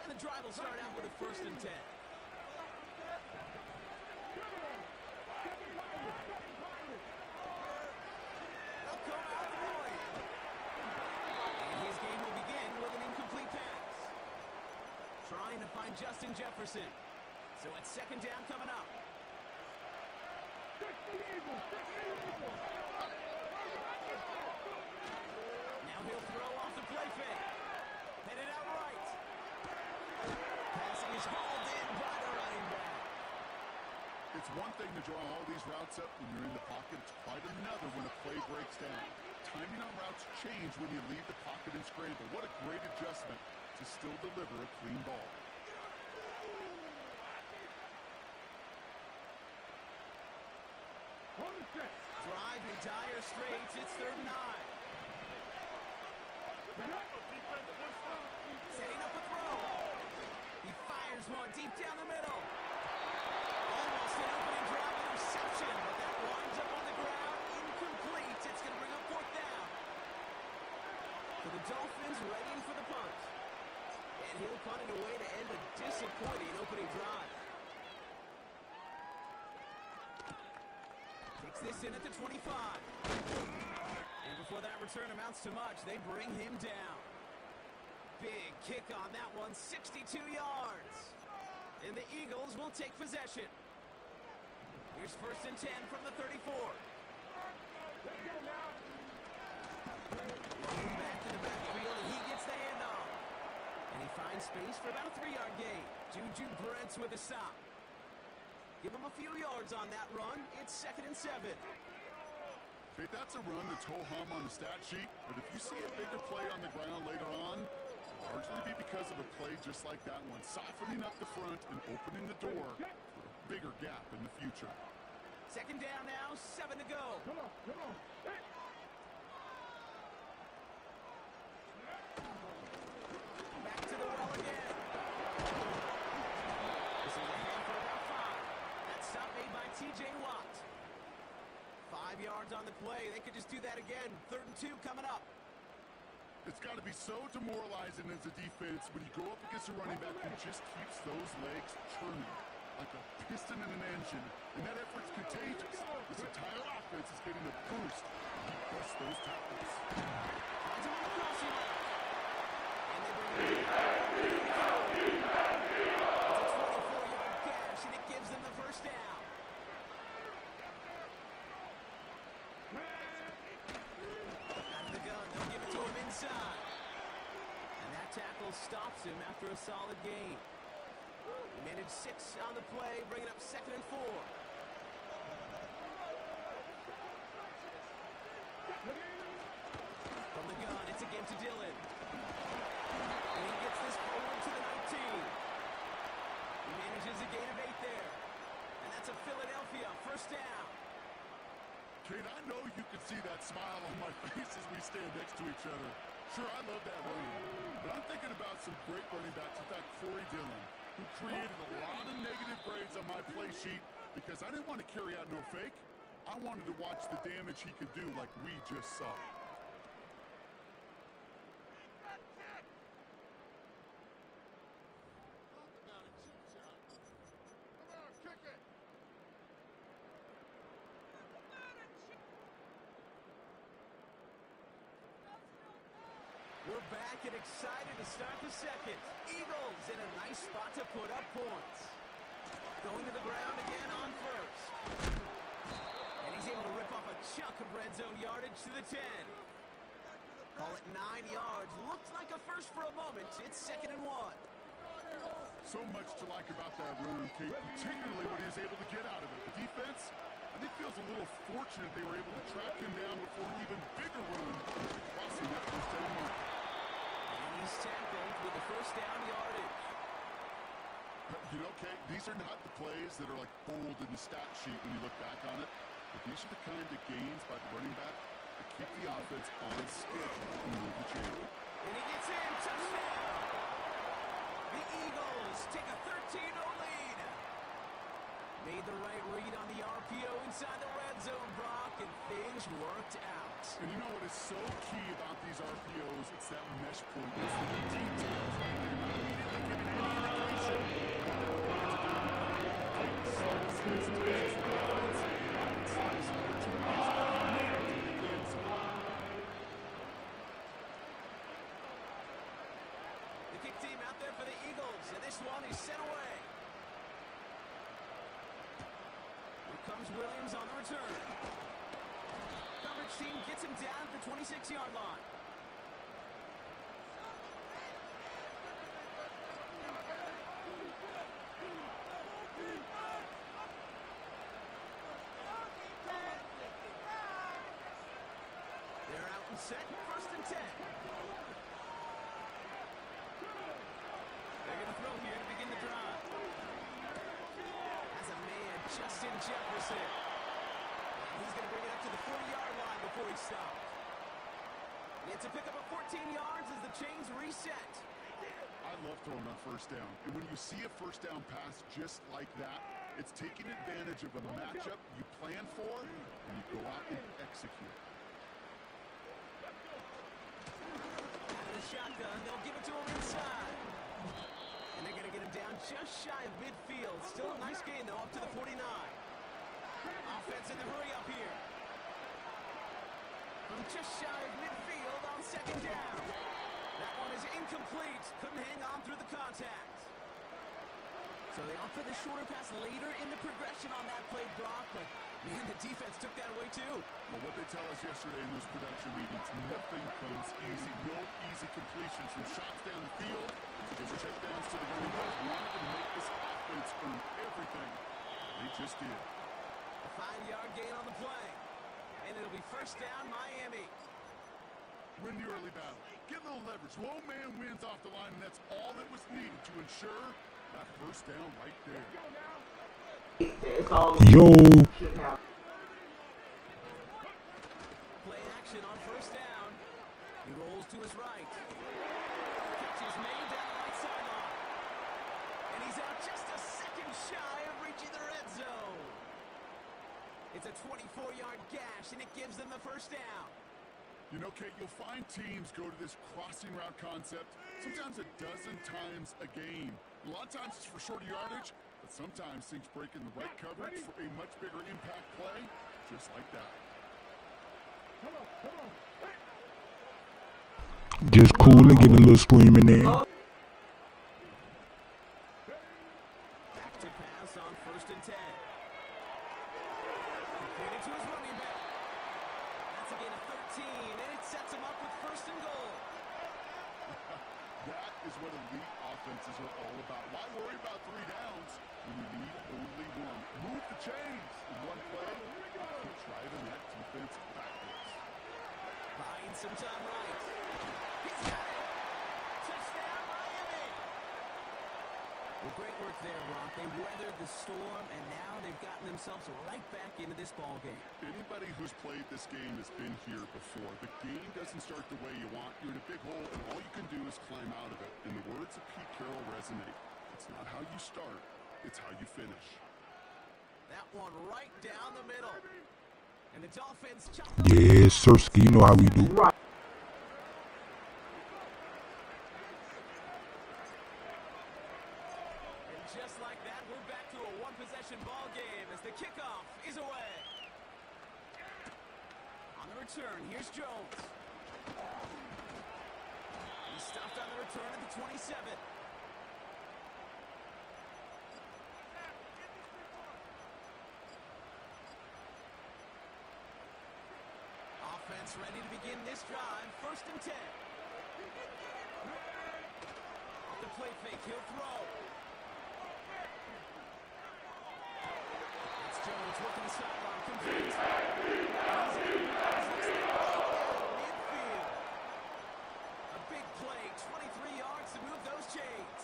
[SPEAKER 4] And the drive will start out with a 1st and 10. Trying to find Justin Jefferson. So it's 2nd down coming up. Now he'll throw off the play fake. Headed out right. Passing is hauled in by the running back.
[SPEAKER 5] It's one thing to draw all these routes up when you're in the pocket. It's quite another when a play breaks down. Timing on routes change when you leave the pocket and scramble. What a great adjustment to still deliver a clean ball.
[SPEAKER 4] Driving dire straits, it's 3rd and 9. Setting up a throw. He fires one deep down the middle. Almost an opening drive interception, but that winds up on the ground. Incomplete. It's going to bring up 4th down. For the Dolphins, ready for the punt. And he'll punt it away to end a disappointing opening drive. Takes this in at the 25. And before that return amounts to much, they bring him down. Big kick on that one, 62 yards. And the Eagles will take possession. Here's 1st and 10 from the 34. Looking back to the backfield, and he gets the handoff. And he finds space for about a 3-yard gain. Juju Brents with a stop. Give him a few yards on that run. It's 2nd and 7.
[SPEAKER 5] Okay, that's a run that's ho-hum on the stat sheet, but if you see a bigger play on the ground later on, it'll largely be because of a play just like that one, softening up the front and opening the door for a bigger gap in the future.
[SPEAKER 4] 2nd down now, 7 to go.
[SPEAKER 3] Come on.
[SPEAKER 4] Back to the well again. This is a hand for about 5. That stop made by T.J. Watt. 5 yards on the play. They could just do that again. 3rd and 2 coming up.
[SPEAKER 5] It's got to be so demoralizing as a defense when you go up against a running back who just keeps those legs churning like a piston in an engine, and that effort's contagious. This entire offense is getting a boost. He busts those tackles.
[SPEAKER 4] Finds him on the crossing route. And they bring it in. It's a 24-yard gash, and it gives them the first down. Out of the gun, they'll give it to him inside. And that tackle stops him after a solid gain. He managed 6 on the play, bringing up 2nd and 4. From the gun, it's again to Dillon. And he gets this forward to the 19. He manages a gain of 8 there. And that's a Philadelphia first down.
[SPEAKER 5] Kate, I know you can see that smile on my face as we stand next to each other. Sure, I love that running. But I'm thinking about some great running backs. In fact, Corey Dillon, who created a lot of negative grades on my play sheet because I didn't want to carry out no fake. I wanted to watch the damage he could do like we just saw.
[SPEAKER 4] We're back and excited to start the second. Eagles in a nice spot to put up points. Going to the ground again on first. And he's able to rip off a chunk of red zone yardage to the 10. Call it 9 yards. Looked like a first for a moment. It's 2nd and 1.
[SPEAKER 5] So much to like about that run, Kate, particularly what he was able to get out of it. The defense, I think, feels a little fortunate they were able to track him down before an even bigger run, crossing that first down mark.
[SPEAKER 4] And he's tackled with the first down yardage.
[SPEAKER 5] You know, Kate, these are not the plays that are like bold in the stat sheet when you look back on it, but these are the kind of gains by the running back that keep the offense on schedule and move the chain.
[SPEAKER 4] And he gets in. Touchdown! The Eagles take a 13-0 lead. Made the right read on the RPO inside the red zone, Brock, and things worked out.
[SPEAKER 5] And you know what is so key about these RPOs? It's that mesh point. It's the details.
[SPEAKER 4] The kick team out there for the Eagles, and this one is sent away. Here comes Williams on the return. Coverage team gets him down at the 26-yard line. They're out and set, 1st and 10. They're going to throw here to begin the drive. As a man, Justin Jefferson. He's going to bring it up to the 40-yard line before he stops. And it's a pickup of 14 yards as the chains reset.
[SPEAKER 5] I love throwing on first down. And when you see a first down pass just like that, it's taking advantage of a matchup you plan for, and you go out and execute.
[SPEAKER 4] Out of the shotgun, they'll give it to him inside. And they're going to get him down just shy of midfield. Still a nice gain, though, up to the 49. Offense in the hurry-up here. From just shy of midfield on 2nd down. That one is incomplete. Couldn't hang on through the contact. So they opt for the shorter pass later in the progression on that play, Brock. But, man, the defense took that away, too.
[SPEAKER 5] Well, what they tell us yesterday in those production meetings, nothing comes easy. No easy completions from shots down the field. Just checkdowns to the running back. Wanted to make this offense earn everything. They just did.
[SPEAKER 4] A 5-yard gain on the play. And it'll be first down, Miami.
[SPEAKER 5] Win the early battle. Get a little leverage. Low man wins off the line, and that's all that was needed to ensure that first down right there.
[SPEAKER 6] Yo.
[SPEAKER 4] Play action on first down. He rolls to his right. Catch is made down the right sideline. And he's out just a second shy of reaching the red zone. It's a 24-yard gash, and it gives them the first down.
[SPEAKER 5] You know, Kate, you'll find teams go to this crossing route concept sometimes a dozen times a game. A lot of times it's for shorter yardage, but sometimes things break in the right coverage for a much bigger impact play. just like that.
[SPEAKER 6] Just cool and get a little screaming in.
[SPEAKER 4] Back to pass on 1st and 10. Completed to his running back. That's a gain of 13, and it sets him up with 1st and goal.
[SPEAKER 5] That is what elite offenses are all about. Why worry about 3 downs when you need only one? Move the chains in one play. Keep driving that defense backwards.
[SPEAKER 4] Buying some time right. He's got it. Touchdown, Miami. Well, great work there, Brock. They weathered the storm, and now they've gotten themselves right back into this ball game.
[SPEAKER 5] Anybody who's played this game has been here before. The game doesn't start the way you want. You're in a big hole, and all you can do is climb out of it. And the words of Pete Carroll resonate. It's not how you start, it's how you finish.
[SPEAKER 4] That one right down the middle. And the Dolphins chop
[SPEAKER 6] Yes, Sirski, you know how we do.
[SPEAKER 4] And just like that, we're back to a one-possession ball game as the kickoff is away. On the return, here's Jones. He's stopped on the return at the 27. Offense ready to begin this drive. 1st and 10. Off the play fake, he'll throw. It's Jones working the sideline, complete. Midfield. A big play, 23 yards to move those chains.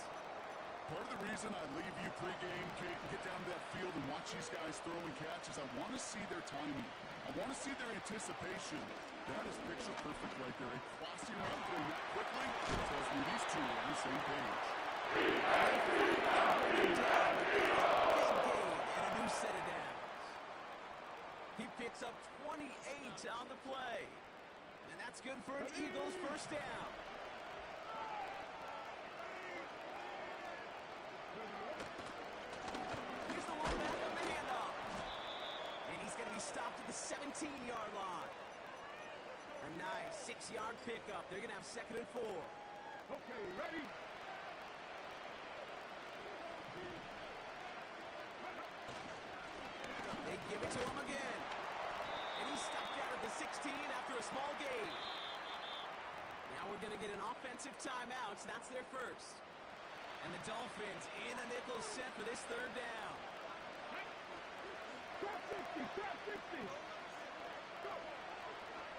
[SPEAKER 5] Part of the reason I leave you pregame, Kate, and get down to that field and watch these guys throw and catch is I want to see their timing. I want to see their anticipation. That is picture perfect right there. A crossing route going that quickly tells me these two are on the same page.
[SPEAKER 4] Big gain and a new set of downs. He picks up 28 on the play. And that's good for an Eagles 1st down. Here's the one back on the handoff. And he's going to be stopped at the 17-yard line. A nice 6-yard pickup. They're going to have 2nd and 4.
[SPEAKER 3] Okay, ready?
[SPEAKER 4] They give it to him again. And he's stopped out at the 16 after a small gain. Now we're going to get an offensive timeout. That's their first. And the Dolphins in a nickel set for this 3rd down.
[SPEAKER 3] Stop 60, stop 60.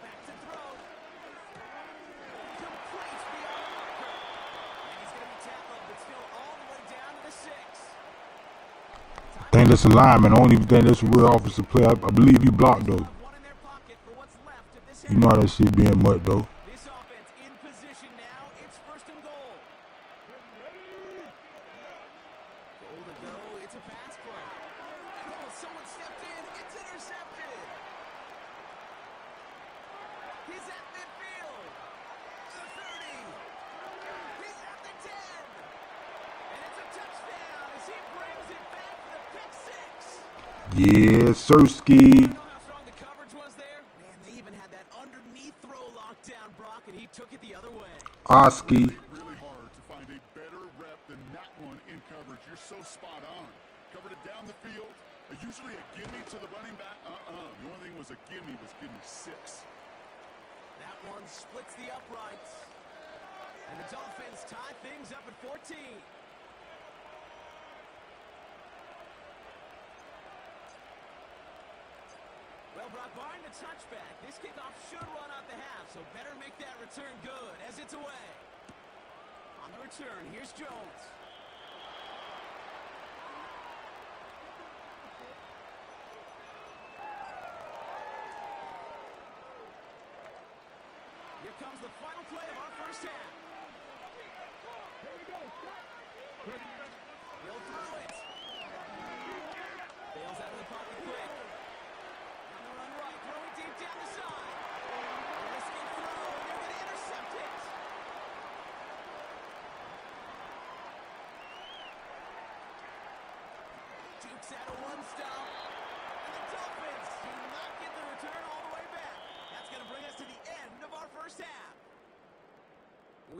[SPEAKER 4] Back to throw. Complete beyond the marker. And he's going to be tackled, but still all the way down to the 6.
[SPEAKER 6] I think that's a lineman. I don't even think that's a real offensive play. I believe he blocked, though.
[SPEAKER 4] One in their pocket for what's left of this
[SPEAKER 6] You know how that shit being mud, though.
[SPEAKER 4] This offense in position now. It's 1st and goal. Goal to go. It's a pass play. Oh, someone stepped in. It's intercepted. He's at midfield. The 30. He's at the 10. And it's a touchdown as he brings it back for the pick 6.
[SPEAKER 6] Yes, Sirski.
[SPEAKER 4] You know how strong the coverage was there? Man, they even had that underneath throw locked down, Brock, and he took it the other way.
[SPEAKER 6] Oski.
[SPEAKER 5] Really hard to find a better rep than that one in coverage. You're so spot on. Covered it down the field. Usually a gimme to the running back. The only thing was a gimme 6.
[SPEAKER 4] That one splits the uprights. And the Dolphins tie things up at 14. Well, Brock, barring the touchback, this kickoff should run out the half, so better make that return good as it's away. On the return, here's Jones. Here comes the final play of our 1st half.
[SPEAKER 3] Here we go, stop.
[SPEAKER 4] He'll throw it. Bails out of the pocket quick. On the run right, throwing deep down the side. Risking throw, and they're going to intercept it. Dukes out a 1 stop. And the Dolphins do not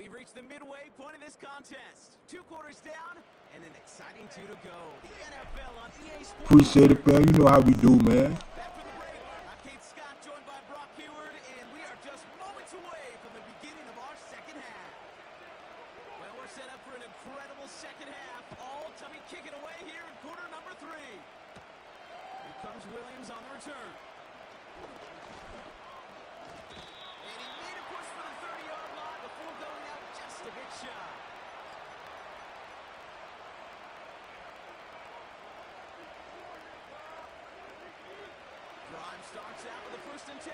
[SPEAKER 4] We've reached the midway point of this contest. 2 quarters down and an exciting 2 to go. The NFL on EA Sports.
[SPEAKER 6] Appreciate it, fam. You know how we do, man.
[SPEAKER 4] Back for the break. I'm Kate Scott, joined by Brock Hayward, and we are just moments away from the beginning of our second half. Well, we're set up for an incredible second half. All to be kicking away here in quarter number 3. Here comes Williams on the return. And he made a push for the 30-yard line before going out just a bit shy. Drive starts out with a 1st and 10.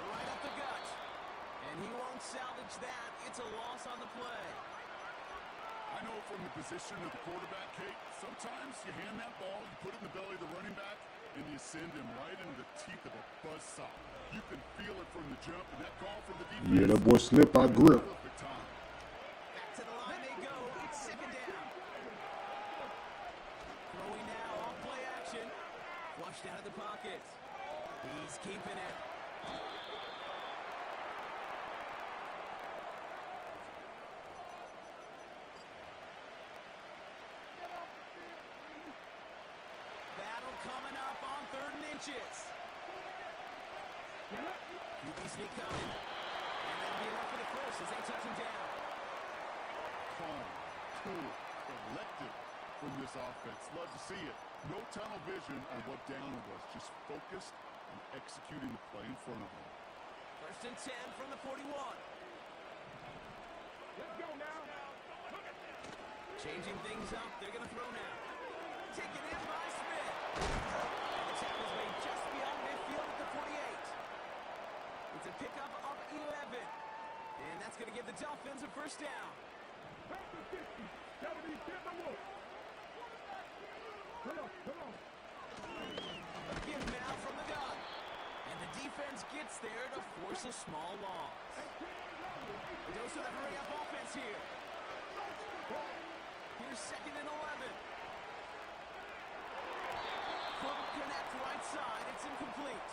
[SPEAKER 4] Right up the gut. And he won't salvage that. It's a loss on the play.
[SPEAKER 5] I know from the position of the quarterback, Kate, sometimes you hand that ball, you put it in the belly of the running back, and you send him right into the teeth of a buzzsaw. You can feel it from the jump, and that call from the defense.
[SPEAKER 6] Yeah, that boy slipped our grip.
[SPEAKER 4] Back to the line they go. It's 2nd down. Throwing now off play action. Flushed out of the pocket. He's keeping it. Battle coming up on 3rd and inches. QB sneak coming. And that'll be enough for the first as they touch him down.
[SPEAKER 5] Calm, cool, collected from this offense. Love to see it. No tunnel vision on what down it was. Just focused on executing the play in front of them.
[SPEAKER 4] 1st and 10 from the 41.
[SPEAKER 3] Let's go now.
[SPEAKER 4] Changing things up. They're going to throw now. Taken in by Smith. And the tackle's made just beyond midfield at the 48. It's a pickup of 11. And that's going to give the Dolphins a 1st down.
[SPEAKER 3] Back to 50. Gotta be different look. Come on.
[SPEAKER 4] A give now from the gun. And the defense gets there to force a small loss. A dose of the hurry-up offense here. Here's 2nd and 11. Couldn't connect right side. It's incomplete.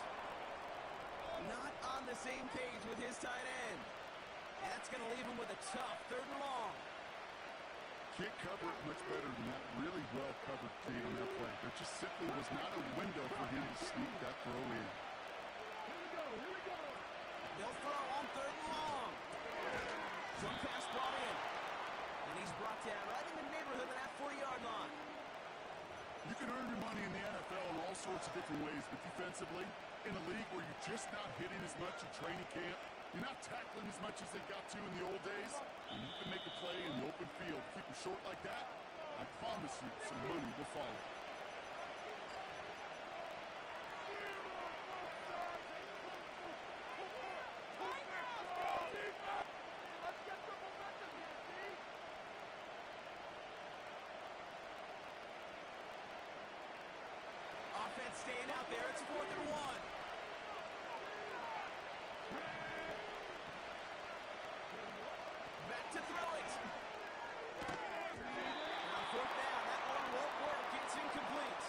[SPEAKER 4] Not on the same page with his tight end. And that's going to leave him with a tough 3rd and long.
[SPEAKER 5] Can't cover it much better than that. Really well covered Kate on that play. There just simply was not a window for him to sneak that throw in.
[SPEAKER 3] Here we go.
[SPEAKER 4] They'll throw on 3rd and long. Jump pass brought in. And he's brought down right in the neighborhood of that 40-yard line.
[SPEAKER 5] You can earn your money in the NFL in all sorts of different ways, but defensively, in a league where you're just not hitting as much in training camp, you're not tackling as much as they got to in the old days, and you can make a play in the open field. Keep it short like that, I promise you some money will follow.
[SPEAKER 4] Offense staying out there. It's 4th and 1. Back to throw it. Now 4th down. That one won't work. It's incomplete.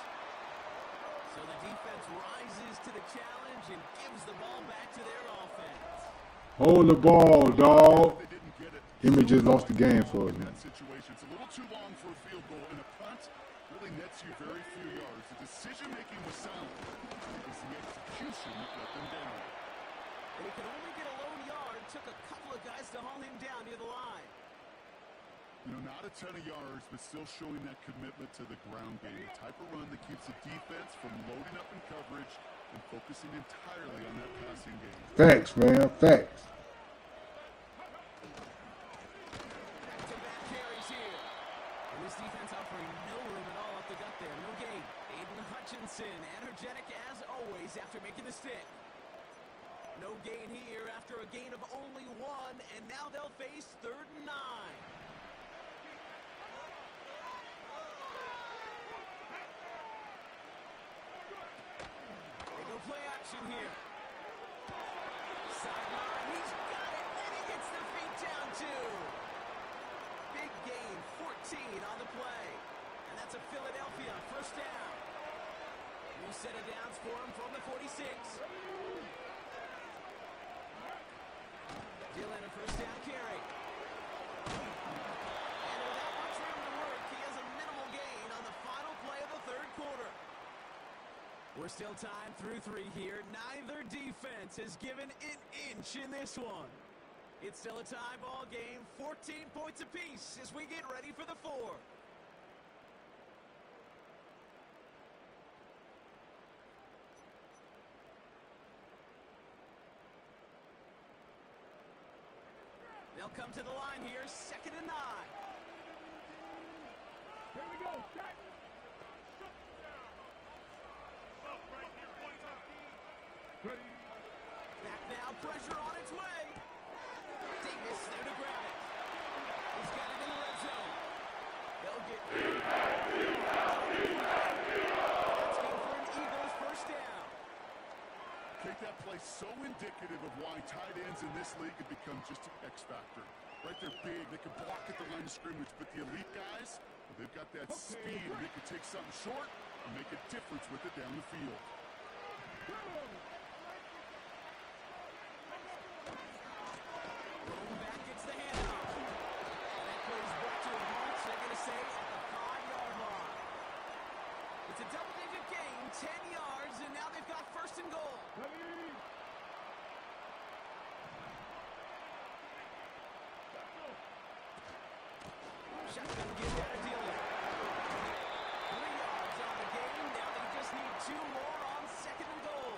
[SPEAKER 4] So the defense rises to the challenge and gives the ball back to their offense.
[SPEAKER 6] Hold the ball, dog.
[SPEAKER 5] They didn't get it.
[SPEAKER 6] Him just lost the game for us,
[SPEAKER 5] In
[SPEAKER 6] man.
[SPEAKER 5] that situation, it's a little too long for a field goal, and a punt really nets you very few yards. The decision-making was sound. It was the execution that let them down.
[SPEAKER 4] And he could only get a lone yard. Took a couple of guys to haul him down near the line.
[SPEAKER 5] You know, not a ton of yards, but still showing that commitment to the ground game. The type of run that keeps the defense from loading up in coverage and focusing entirely on that passing game.
[SPEAKER 6] Facts, man. Facts.
[SPEAKER 4] Back-to-back carries here. And this defense offering no room at all up the gut there. No gain. Aiden Hutchinson, energetic as always after making the stick. No gain here after a gain of only 1, and now they'll face 3rd and 9. They go play action here. Sideline, he's got it, and he gets the feet down too. Big gain, 14 on the play. And that's a Philadelphia 1st down. New set of downs for him from the 46. Dillon, a first down carry. And without much room to work, he has a minimal gain on the final play of the third quarter. We're still tied through 3 here. Neither defense has given an inch in this one. It's still a tie ball game, 14 points apiece as we get ready for the 4th. They'll come to the line here, 2nd and 9.
[SPEAKER 3] Here we go, set.
[SPEAKER 4] Back now, pressure on its way. Davis there to grab it. He's got it in the red zone. They'll get... That's good for an Eagles first down.
[SPEAKER 5] Kate, that play so indicative of why tight ends in this league have become just an X factor. Right, they're big, they can block at the line of scrimmage, but the elite guys, well, they've got that speed, and they can take something short and make a difference with it down the field.
[SPEAKER 4] Rolling back gets the handoff. That plays brought to a march, they're going to say, at the 5-yard line. It's a double-digit gain, 10 yards, and now they've got 1st and goal. Shotgun give that to Dillon. 3 yards on the game. Now they just need 2 more on 2nd and goal.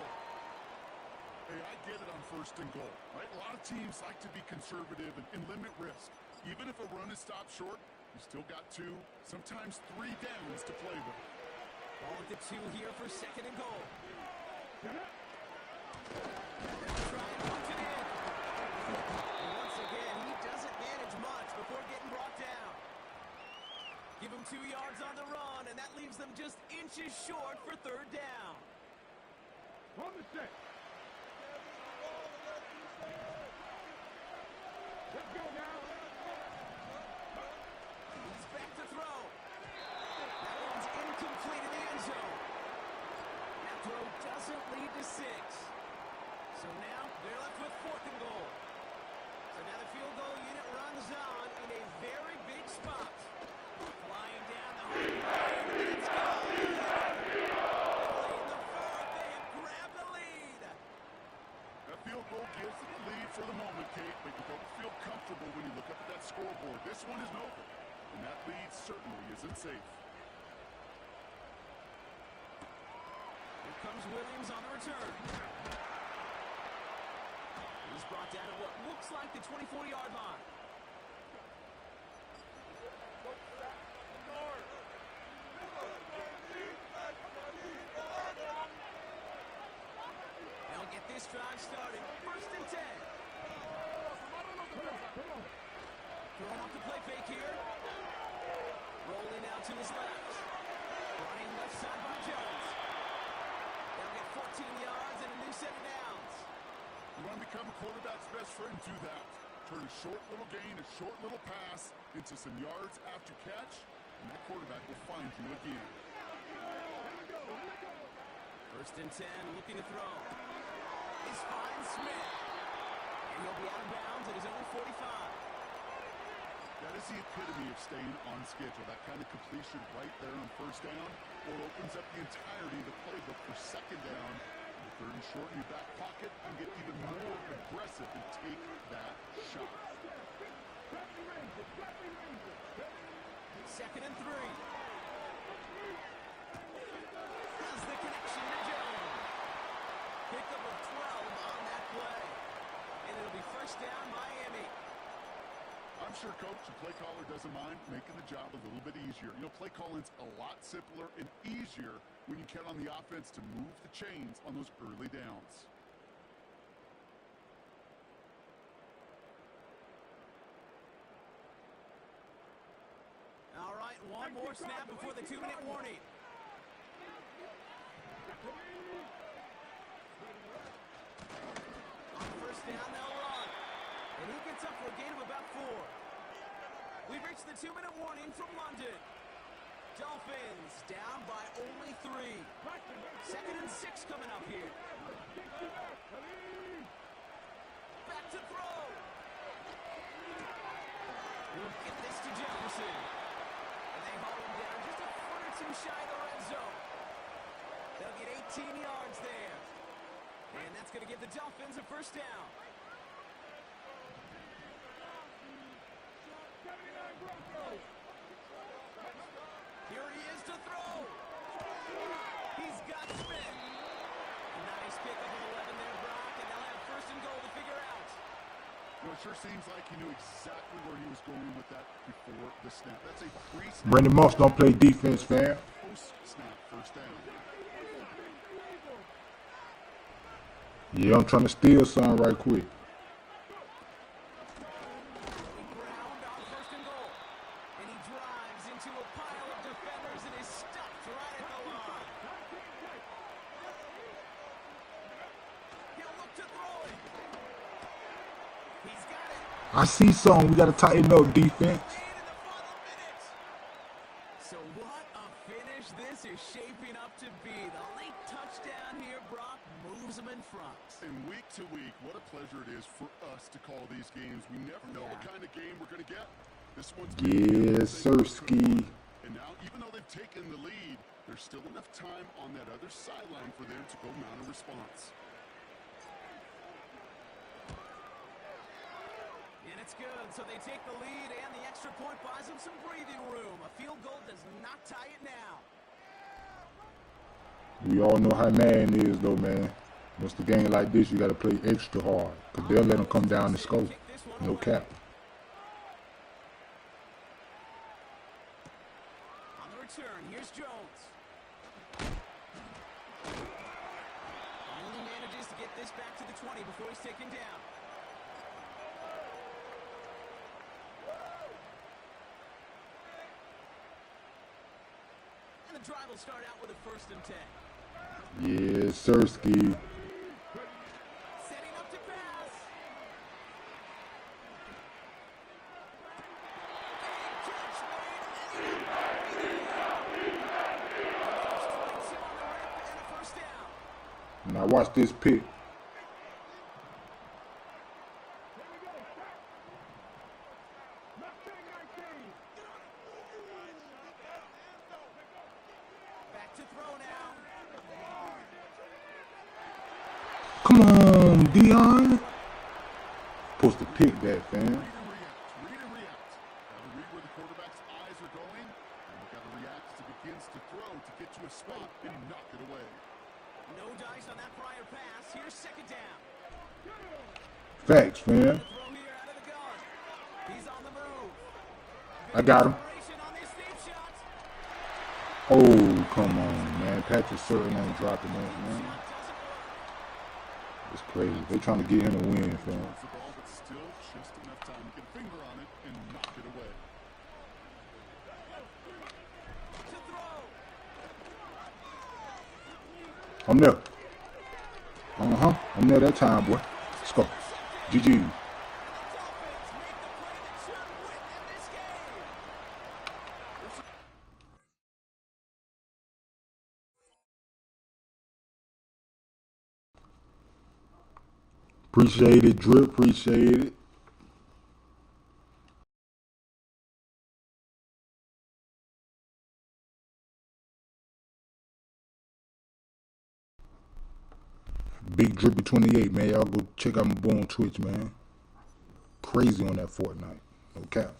[SPEAKER 5] Hey, I get it on 1st and goal, right? A lot of teams like to be conservative and limit risk. Even if a run is stopped short, you still got 2, sometimes 3 downs to play with.
[SPEAKER 4] Ball at the 2 here for 2nd and goal. They'll try and punch it in. And once again, he doesn't manage much before getting brought down. Give him 2 yards on the run, and that leaves them just inches short for 3rd down.
[SPEAKER 3] On the set. Let's go now.
[SPEAKER 4] He's back to throw. That one's incomplete in the end zone. That throw doesn't lead to 6. So now they're left with 4th and goal. So now the field goal unit runs on in a very big spot. Flying down the home line. Let's go. Play in the 4th. They have grabbed the lead.
[SPEAKER 5] That field goal gives them the lead for the moment, Kate, but you don't feel comfortable when you look up at that scoreboard. This one isn't over, and that lead certainly isn't safe.
[SPEAKER 4] Here comes Williams on the return. He's brought down at what looks like the 24-yard line. They'll get this drive started. 1st and 10. Throwing off the play fake here. Rolling out to his left. Running left side by Jones. They'll get 14 yards and a new set of downs.
[SPEAKER 5] You want to become a quarterback's best friend, do that. Turn a short little gain, a short little pass into some yards after catch, and that quarterback will find you again.
[SPEAKER 4] 1st and 10, looking to throw. Is finds Smith. And he'll be out of bounds at his own 45.
[SPEAKER 5] That is the epitome of staying on schedule. That kind of completion right there on 1st down, or opens up the entirety of the playbook for 2nd down. 3rd and short in your back pocket, and get even more aggressive and take that shot.
[SPEAKER 4] 2nd and 3. Has the connection to Jones. Pickup of 12 on that play. And it'll be 1st down Miami.
[SPEAKER 5] I'm sure coach and play caller doesn't mind making the job a little bit easier. You know, play calling's a lot simpler and easier when you count on the offense to move the chains on those early downs.
[SPEAKER 4] All right, one more snap before the 2-minute warning. On 1st down, they'll run. And he gets up for a gain of about 4. We've reached the 2-minute warning from London. Dolphins down by only 3. 2nd and 6 coming up here. Back to throw. Get this to Jefferson. And they haul him down just a foot or 2 shy of the red zone. They'll get 18 yards there. And that's going to give the Dolphins a first down. Here he is to throw. He's got Smith. Nice pickup of 11 there, Brock, and they'll have 1st and goal to figure out.
[SPEAKER 5] Well, it sure seems like he knew exactly where he was going with that before the snap. That's a pre-snap.
[SPEAKER 6] Brandon Moss don't play defense, fam.
[SPEAKER 5] Post-snap first down.
[SPEAKER 6] Yeah, I'm trying to steal some right quick.
[SPEAKER 4] Ground on 1st and goal. And he drives into a pile of defenders and is stopped right at the line. He'll look to throw it. He's got it.
[SPEAKER 6] I see some. We got to tighten up defense.
[SPEAKER 4] In the final minute. So what a finish this is shaping up to be. The late touchdown here, Brock, moves him in front.
[SPEAKER 5] And week to week, what a pleasure it is for us to call these games. We never know what kind of game we're going to get. This one's
[SPEAKER 6] Yes, Sirski.
[SPEAKER 5] And now, even though they've taken the lead, there's still enough time on that other sideline for them to go mount a response.
[SPEAKER 4] And it's good. So they take the lead, and the extra point buys them some breathing room. A field goal does not tie it now.
[SPEAKER 6] We all know how Madden is, though, man. Once the game like this, you got to play extra hard, because they'll let them come down and score. No cap.
[SPEAKER 4] On the return, here's Jones. Only manages to get this back to the 20 before he's taken down. And the drive will start out with a 1st and 10.
[SPEAKER 6] Yes, Sirski.
[SPEAKER 4] Setting up to pass.
[SPEAKER 6] Now watch this pick.
[SPEAKER 4] Back to throw now.
[SPEAKER 6] Come on, Dion. Supposed to pick that, fam.
[SPEAKER 5] Read and react. Got to read where the quarterback's eyes are going, and you got to react as he begins to throw to get to a spot and knock it away.
[SPEAKER 4] No dice on that prior pass. Here's 2nd down.
[SPEAKER 6] Facts, fam.
[SPEAKER 4] Throw here out of the gun. He's on the move.
[SPEAKER 6] I got him.
[SPEAKER 4] Separation on this deep shot.
[SPEAKER 6] Oh, come on, man. Patrick Surtain ain't dropping that, man. It's crazy. They trying to get him to win, fam.
[SPEAKER 5] The ball, but still just enough time to get a finger on it and knock it away.
[SPEAKER 4] To throw.
[SPEAKER 6] I'm there. I'm there that time, boy. Let's go. GG. Appreciate it, Drip. Appreciate it. Big Drippy 28, man. Y'all go check out my boy on Twitch, man. Crazy on that Fortnite. No cap.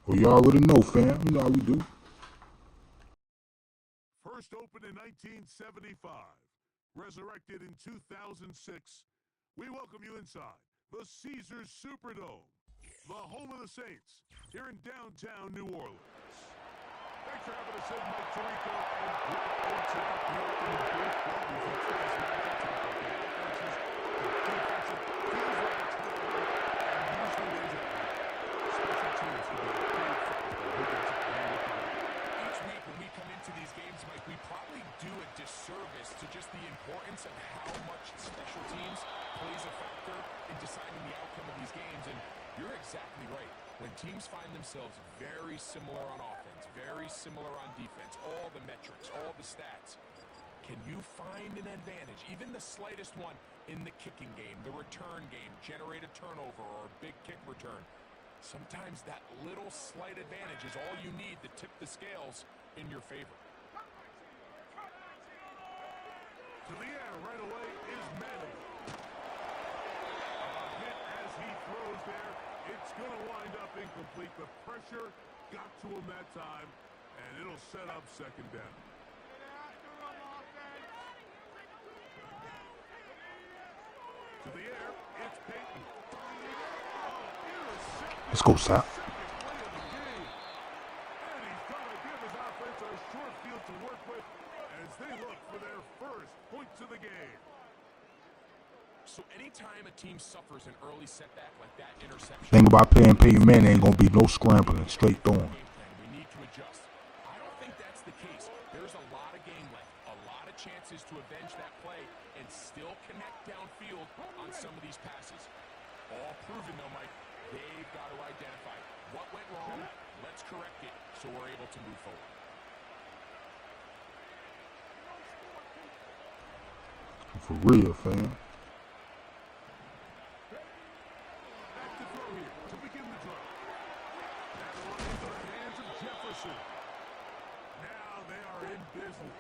[SPEAKER 6] Well, you already know, fam. You know how we do.
[SPEAKER 1] First opened in 1975, resurrected in 2006. We welcome you inside the Caesars Superdome.
[SPEAKER 7] the home of the Saints, here in downtown New Orleans. Thanks for having us in, Mike Tirico, and great hotel here in the Great Club. If you took us back to talk about the offenses, the defensive, feels like it's happening, and usually is at special teams for the big football. Who gets it?
[SPEAKER 8] Each week when we come into these games, Mike, we probably do a disservice to just the importance of how much special teams plays a factor in deciding the outcome of these games. And you're exactly right. When teams find themselves very similar on offense, very similar on defense, all the metrics, all the stats, can you find an advantage, even the slightest one, in the kicking game, the return game, generate a turnover or a big kick return? Sometimes that little slight advantage is all you need to tip the scales in your favor.
[SPEAKER 7] To the air right away is Manning. A hit as he throws there. It's going to wind up incomplete. The pressure got to him that time, and it'll set up second down. To the air, it's Peyton.
[SPEAKER 6] Let's go, Sap.
[SPEAKER 7] And he's going to give his offense a short field to work with as they look for their first points of the game.
[SPEAKER 8] So anytime a team suffers an early setback like that interception,
[SPEAKER 6] Thing about playing Peyton Manning, ain't gonna be no scrambling, straight throwing.
[SPEAKER 8] we need to adjust. I don't think that's the case. There's a lot of game left, a lot of chances to avenge that play and still connect downfield on some of these passes. All proven though, Mike. They've got to identify what went wrong. Let's correct it so we're able to move forward.
[SPEAKER 6] For real, fam.
[SPEAKER 7] Now they are in business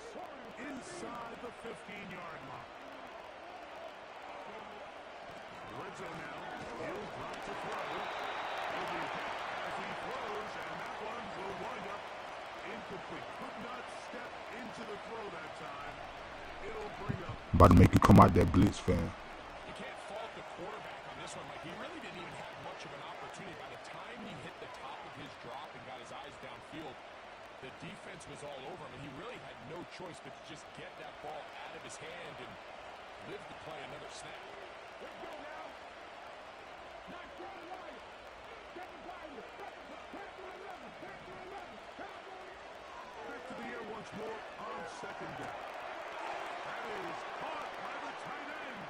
[SPEAKER 7] inside the 15-yard line. The red zone now. He'll drop to throw. He'll be hit as he throws, and that one will wind up incomplete. Could not step into the throw that time. It'll bring up.
[SPEAKER 6] About to make you come out that blitz, fam.
[SPEAKER 8] You can't fault the quarterback on this one, Mike. He really didn't even have much of an opportunity. By the time he hit the top of his drop and got his eyes downfield, the defense was all over him, and he really had no choice but to just get that ball out of his hand and live to play another snap.
[SPEAKER 3] Let's go now. Not Jordan White. Second Biden. Back to 11. Back to 11.
[SPEAKER 7] Back to the air once more on second down. That is caught by the tight end.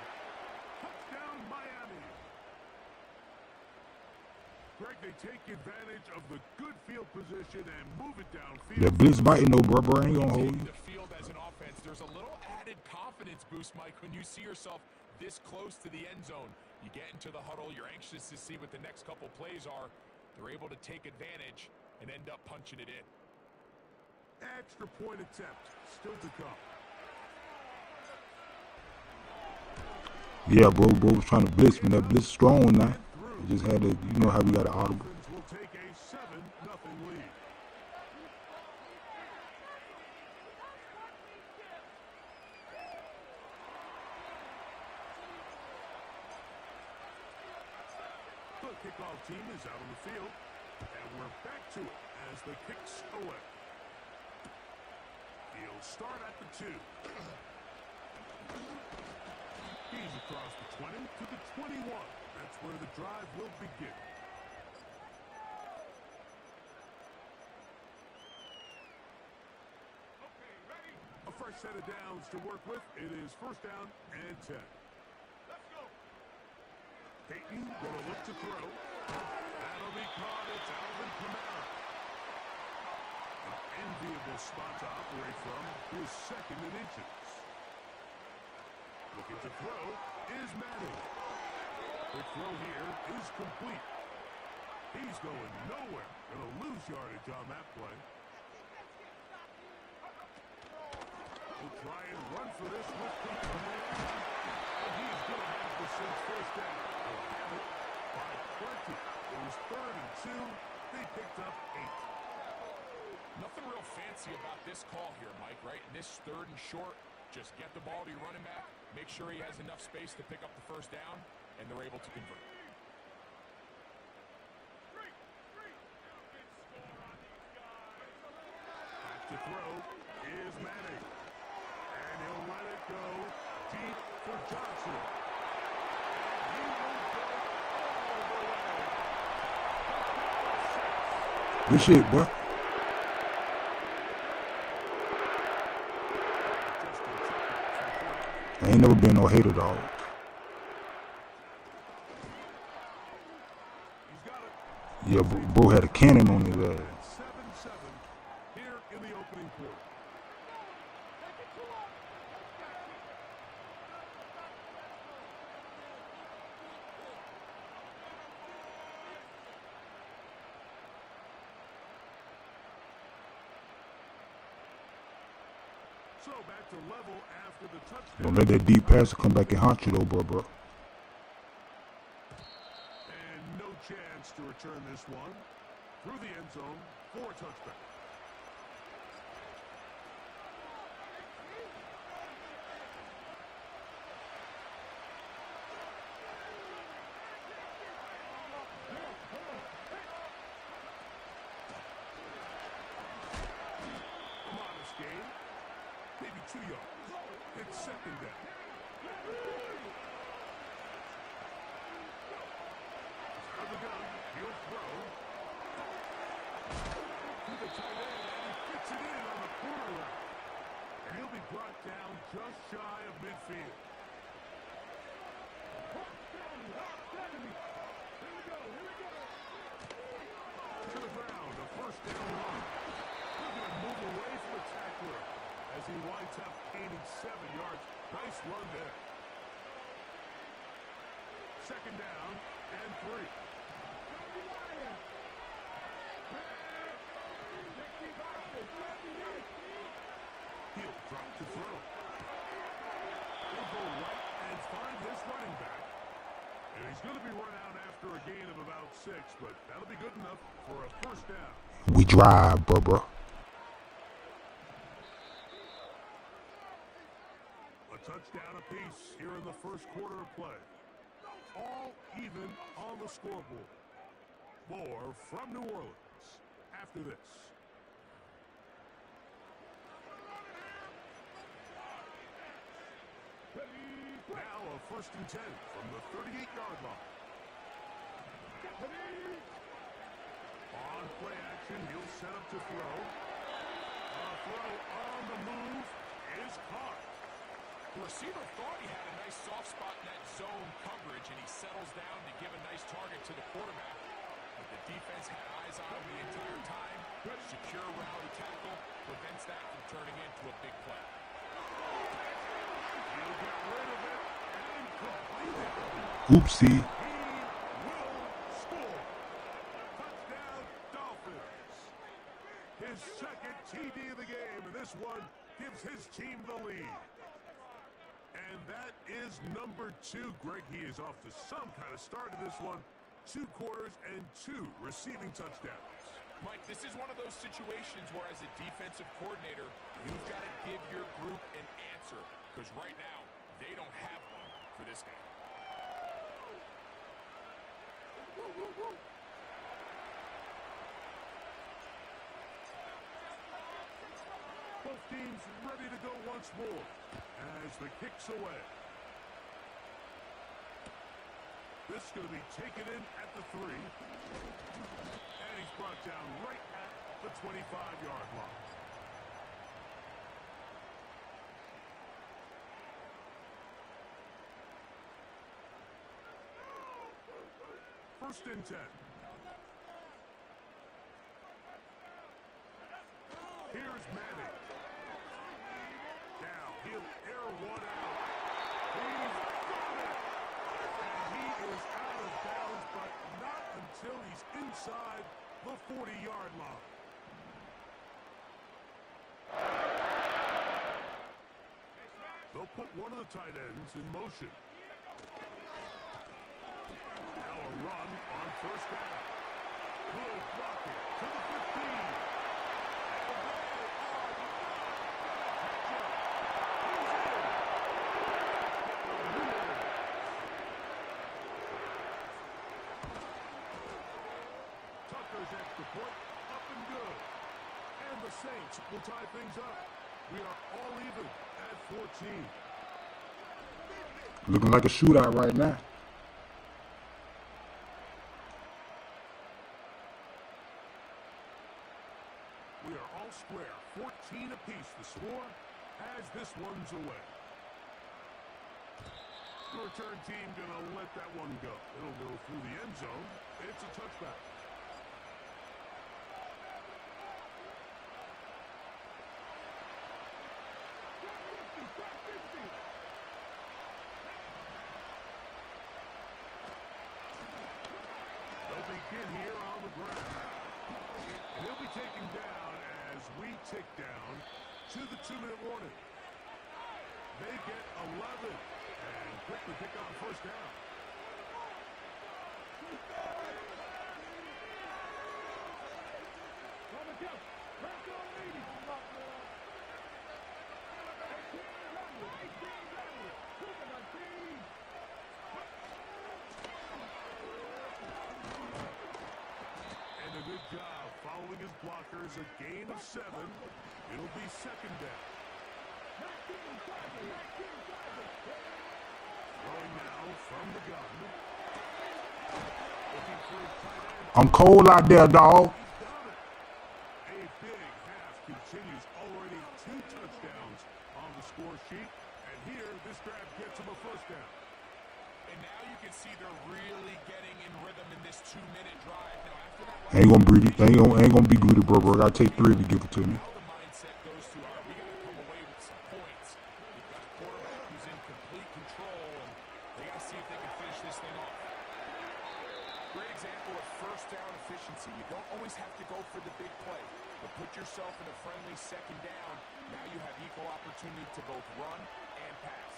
[SPEAKER 7] Touchdown, Miami. Greg, they take advantage of the good field position and move it downfield.
[SPEAKER 6] That blitz biting, no brother, ain't gonna hold you.
[SPEAKER 8] The field as an offense, there's a little added confidence boost, Mike, when you see yourself this close to the end zone. You get into the huddle, you're anxious to see what the next couple plays are. They're able to take advantage and end up punching it in.
[SPEAKER 7] Extra point attempt still to come.
[SPEAKER 6] Yeah, bro was trying to blitz me. That blitz strong now. He just had to, you know how we got an audible.
[SPEAKER 7] Will take a 7-0 lead. The kickoff team is out on the field, and we're back to it as the kicks away. He'll start at the 2. He's across the 20 to the 21. That's where the drive will begin. Okay, ready? A fresh set of downs to work with. It is first down and 10. Let's go. Peyton gonna look to throw. That'll be caught. It's Alvin Kamara. An enviable spot to operate from. His second in inches. Looking to throw is Manning. The throw here is complete. He's going nowhere. Going to lose yardage on that play. We'll try and run for this with the command. And he's going to have the Saints first down. They'll have it by plenty. It was 3rd and 2. They picked up 8.
[SPEAKER 8] Nothing real fancy about this call here, Mike, right? In this 3rd and short, just get the ball to your running back, make sure he has enough space to pick up the first down, and they're able to convert.
[SPEAKER 7] throw is Manning. And he'll let it go deep for Johnson. And he will go all the way.
[SPEAKER 6] Good shit, boy. I ain't never been no hater, dog. Yeah, bro had a cannon on his ass.
[SPEAKER 7] 7-7 here in the opening quarter. So back to level after the touchdown.
[SPEAKER 6] Don't let that deep passer come back and haunt you, though, bro.
[SPEAKER 7] And no chance to return this one through the end zone for a touchback. A modest gain, maybe 2 yards. It's second down. Out of the gun, he'll throw to the tight end, and he fits it in on the corner route. And he'll be brought down just shy of midfield. To the ground, a first down run. He's going to move away from the tackler as he winds up gaining 7 yards. Nice run there. Second down and 3. He'll drop to throw. He'll go right and find his running back. And he's going to be run out after a gain of about 6, but that'll be good enough for a first down.
[SPEAKER 6] We drive, bro.
[SPEAKER 7] A touchdown apiece here in the first quarter of play. All even on the scoreboard. More from New Orleans after this. Now a first and 10 from the 38-yard line. On play action, he'll set up to throw. A throw on the move is caught.
[SPEAKER 8] The receiver thought he had a nice soft spot in that zone coverage, and he settles down to give a nice target to the quarterback. But the defense had eyes on him the entire time. Secure rally tackle prevents that from turning into a big play.
[SPEAKER 7] He'll get rid of it and complete it.
[SPEAKER 6] Oopsie.
[SPEAKER 7] He will score. Touchdown, Dolphins. His second TD of the game, and this one gives his team the lead. And that is number 2. Greg, he is off to some kind of start in this one. 2 quarters and 2 receiving touchdowns.
[SPEAKER 8] Mike, this is one of those situations where as a defensive coordinator, you've got to give your group an answer. Because right now, they don't have one for this guy.
[SPEAKER 7] Both teams ready to go once more as the kick's away. This is going to be taken in at the 3. And he's brought down right at the 25-yard line. First and 10. Here's Manning. Now he'll air one out. He's got it. And he is out of bounds, but not until he's inside the 40-yard line. They'll put one of the tight ends in motion. Now a run on first down. Will block it to the 15. Tucker's extra point up and good. And the Saints will tie things up. We are all even at 14.
[SPEAKER 6] Looking like a shootout right now.
[SPEAKER 7] We are all square. 14 apiece the score as this one's away. The return team gonna let that one go. It'll go through the end zone. It's a touchback. They'll begin here on the ground. And he'll be taken down as we tick down to the 2-minute warning. They get 11 and quickly pick up the first down. And a good job following his blockers. A gain of 7. It'll be second down. Throwing now from the gun. Looking for his tight end.
[SPEAKER 6] I'm cold out there, dog.
[SPEAKER 7] He's got it. A big half continues. Already 2 touchdowns on the score sheet. And here, this drive gets him a first down.
[SPEAKER 8] And now you can see they're really getting in rhythm in this 2-minute drive. Now after that,
[SPEAKER 6] Ain't gonna breed it. Ain't gonna be greedy, bro. I gotta take 3 to give it to me.
[SPEAKER 8] now the mindset goes to, all right, we gotta come away with some points. We've got a quarterback who's in complete control, and they gotta see if they can finish this thing off. Great example of first down efficiency. You don't always have to go for the big play, but put yourself in a friendly second down. Now you have equal opportunity to both run and pass.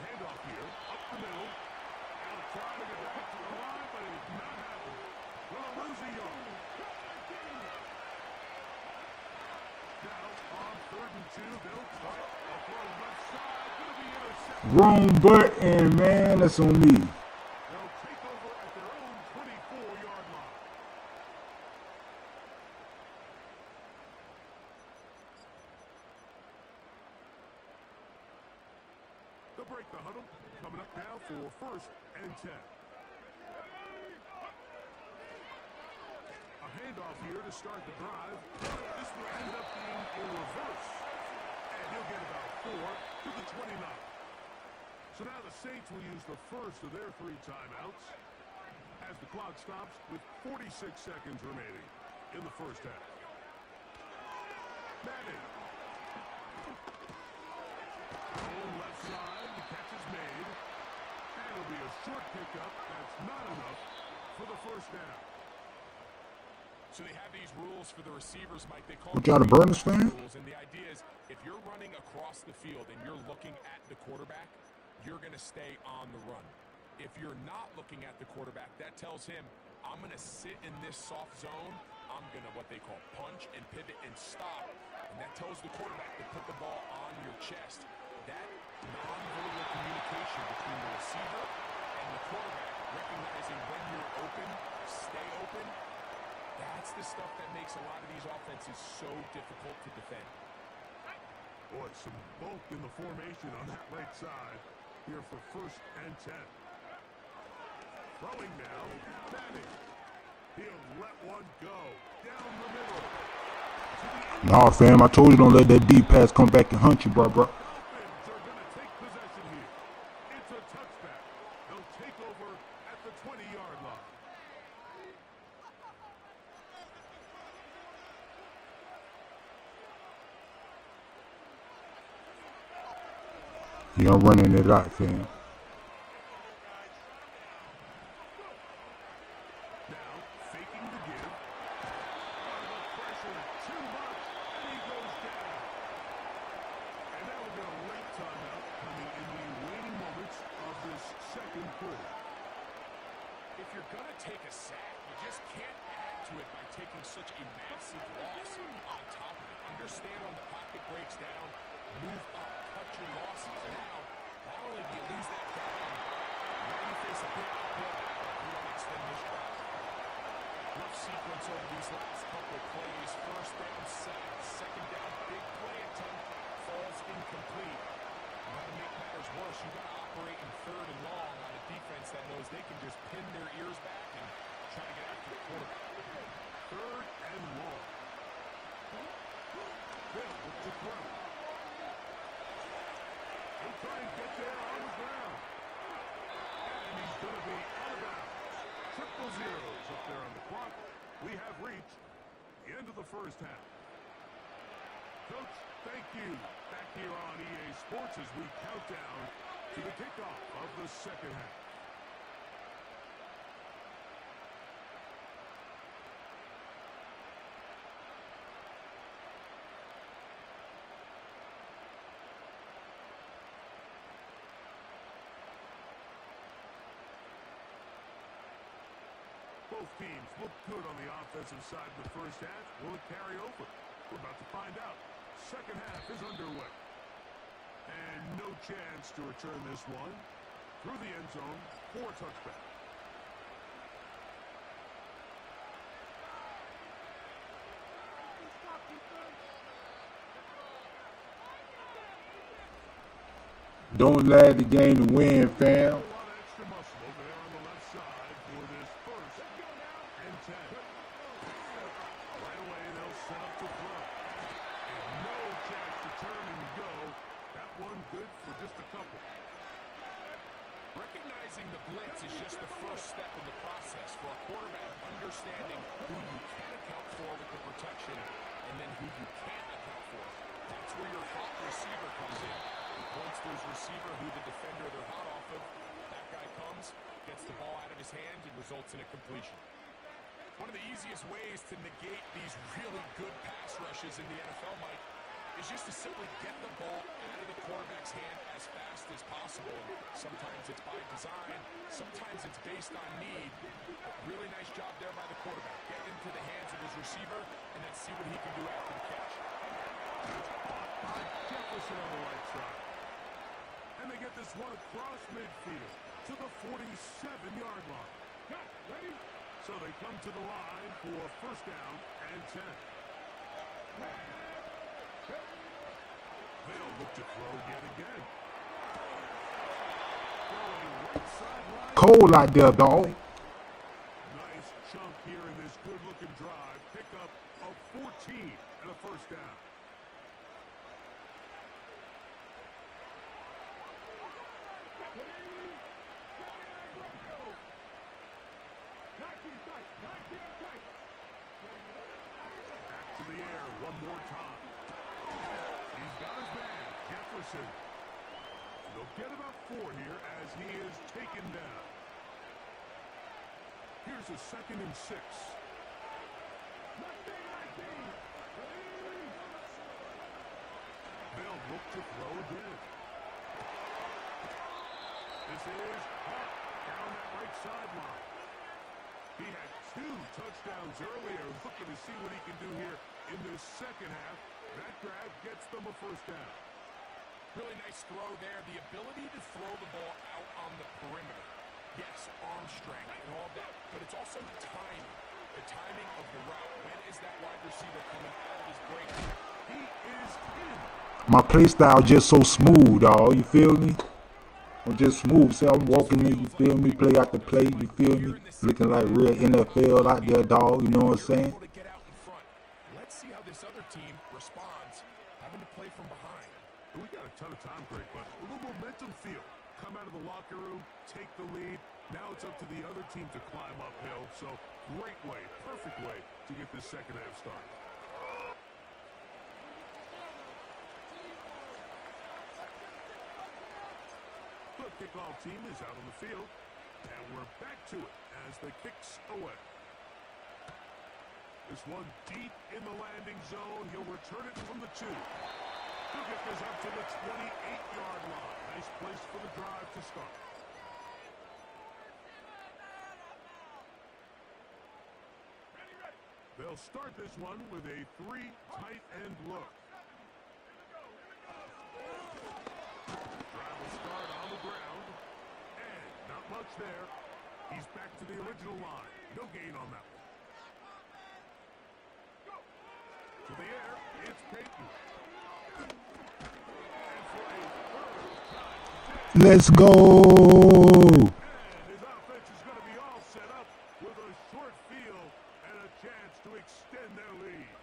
[SPEAKER 7] Handoff here, up the middle. Out trying to get back to the line, but it's not happening. Will lose a yard. Now on 3rd and 2, they'll try a throw left side. Gonna be intercepted.
[SPEAKER 6] Wrong button, man. That's on me.
[SPEAKER 7] They'll take over at their own 24-yard line. They'll break the huddle. Coming up now for 1st and 10. A handoff here to start the drive. This will end up being a reverse. And he'll get about 4 to the 29. So now the Saints will use the first of their 3 timeouts as the clock stops with 46 seconds remaining in the first half. Madden. Going left side, the catch is made. And it'll be a short pickup. That's not enough for the first down.
[SPEAKER 8] So they have these rules for the receivers, Mike. They call
[SPEAKER 6] What y'all, the Burners fan?
[SPEAKER 8] rules, and the idea is if you're running across the field and you're looking at the quarterback, you're going to stay on the run. If you're not looking at the quarterback, that tells him, I'm going to sit in this soft zone. I'm going to what they call punch and pivot and stop. And that tells the quarterback to put the ball on your chest. That non-verbal communication between the receiver and the quarterback, recognizing when you're open, stay open, that's the stuff that makes a lot of these offenses so difficult to defend.
[SPEAKER 7] Boy, some bulk in the formation on that right side here for 1st and 10. Throwing now, Manning. He'll let one go down the middle.
[SPEAKER 6] Nah, fam. I told you don't let that deep pass come back and hunt you, bro.
[SPEAKER 7] Dolphins are going to take possession here. It's a touchback. They'll take over at the 20-yard line.
[SPEAKER 6] Yeah, I'm running it out, fam.
[SPEAKER 7] Now, faking the give. The pressure too much, and he goes down. And now we've got a late timeout coming in the waning moments of this second quarter.
[SPEAKER 8] If you're going to take a sack, you just can't add to it by taking such a massive loss on top of it. Understand when the pocket breaks down, move up, cut your losses. Now, not only do you lose that guy, now you face a big pullback. You want to extend this drive. course, you got to operate in third and long on a defense that knows they can just pin their ears back and try to get after the quarterback.
[SPEAKER 7] Third and long. Bill with the throw. He'll try and get there on the ground. And he's going to be out of bounds. Triple zeros up there on the clock. We have reached the end of the first half. Coach, thank you. Back here on EA Sports as we count down to the kickoff of the second half. Both teams look good on the offensive side in the first half. Will it carry over? We're about to find out. Second half is underway. And no chance to return this one. Through the end zone for a touchback.
[SPEAKER 6] Don't lag the game to win, fam.
[SPEAKER 8] Recognizing the blitz is just the first step in the process for a quarterback, understanding who you can account for with the protection and then who you can't account for. That's where your hot receiver comes in. Once there's receiver who the defender they're hot off of, that guy comes, gets the ball out of his hand, and results in a completion. One of the easiest ways to negate these really good pass rushes in the NFL, Mike, is just to simply get the ball out of the quarterback's hand as fast as possible. Sometimes it's by design, sometimes it's based on need. But really nice job there by the quarterback. Get into the hands of his receiver and then see what he can do after the catch.
[SPEAKER 7] Jefferson on the right side. And they get this one across midfield to the 47-yard line. Ready? So they come to the line for first down and 10. They'll look to throw yet again. Right sideline.
[SPEAKER 6] Cold out there, dog.
[SPEAKER 7] Nice chunk here in this good-looking drive. Pickup of 14 and a first down. Back to the air one more time. He's got his man, Jefferson. They'll get about 4 here as he is taken down. Here's a 2nd and 6. They'll look to throw again. This is Hart down that right sideline. He had 2 touchdowns earlier. Looking to see what he can do here in this second half. That grab gets them a first down.
[SPEAKER 8] Really nice throw there. The ability to throw the ball out on the perimeter. Yes, arm strength and all that, but it's also the timing. The timing of the route. When is that wide receiver coming out of his break?
[SPEAKER 7] He is in.
[SPEAKER 6] My play style just so smooth, dog. You feel me? I'm just smooth. See, I'm walking in, you feel me? Play after play, you feel me? Looking like real NFL out there, dog. You know what I'm saying?
[SPEAKER 8] Let's see how this other team responds, having to play from behind.
[SPEAKER 7] We got a ton of time break, but a little momentum feel. Come out of the locker room, take the lead. Now it's up to the other team to climb uphill. So great way, perfect way to get this second half started. The kickoff team is out on the field, and we're back to it as the kicks away. This one deep in the landing zone. He'll return it from the 2. He'll get this up to the 28-yard line. Nice place for the drive to start. They'll start this one with a 3 tight end look. Drive will start on the ground. And not much there. He's back to the original line. No gain on that one. To the air, it's Peyton. And for a third time today,
[SPEAKER 6] Let's go.
[SPEAKER 7] And his offense is going to be all set up with a short field and a chance to extend their lead.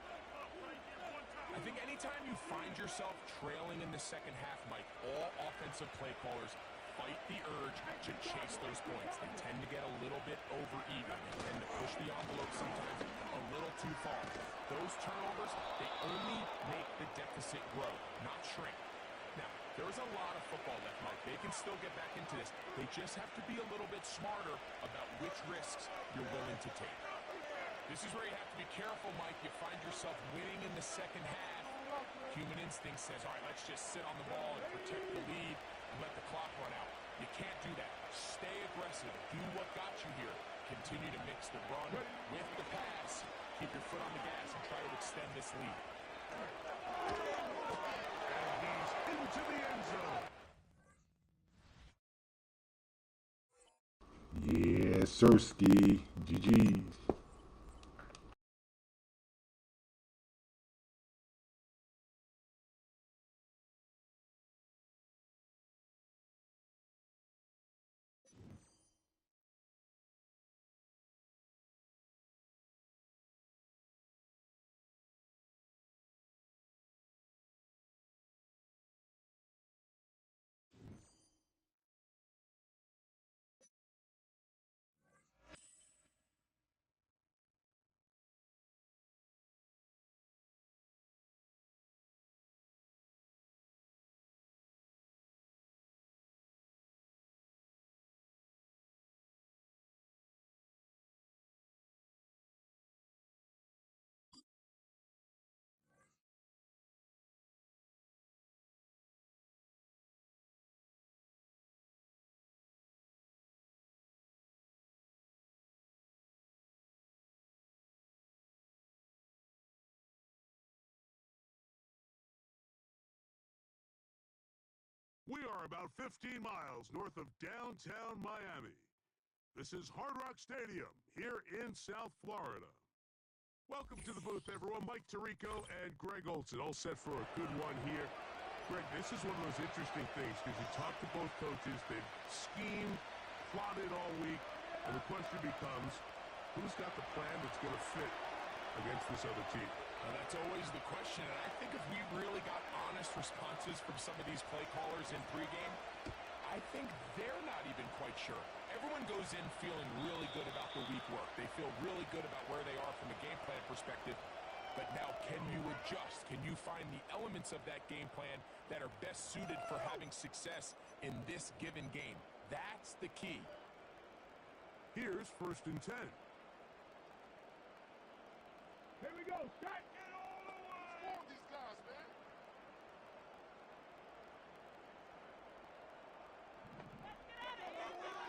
[SPEAKER 8] I think anytime you find yourself trailing in the second half, Mike, all offensive play callers fight the urge to chase those points. They tend to get a little bit overeager. They tend to push the envelope sometimes a little too far. Those turnovers, they only make the deficit grow, not shrink. Now, there's a lot of football left, Mike. They can still get back into this. They just have to be a little bit smarter about which risks you're willing to take. This is where you have to be careful, Mike. You find yourself winning in the second half. Human instinct says, all right, let's just sit on the ball and protect the lead and let the clock run out. You can't do that. Stay aggressive. Do what got you here. Continue to mix the run with the pass. Keep your foot on the gas and try to extend this lead.
[SPEAKER 7] And he's into the end zone.
[SPEAKER 6] Yeah, Sirski. GG's.
[SPEAKER 7] We are about 15 miles north of downtown Miami. This is Hard Rock Stadium here in South Florida. Welcome to the booth, everyone. Mike Tirico and Greg Olson, all set for a good one here. Greg, this is one of those interesting things because you talk to both coaches. They've schemed, plotted all week, and the question becomes, who's got the plan that's going to fit against this other team?
[SPEAKER 8] Well, that's always the question, and I think if we really got honest responses from some of these play callers in pregame, I think they're not even quite sure. Everyone goes in feeling really good about the week work. They feel really good about where they are from a game plan perspective. But now, can you adjust? Can you find the elements of that game plan that are best suited for having success in this given game? That's the key.
[SPEAKER 7] Here's 1st and 10.
[SPEAKER 3] Here we go. Start.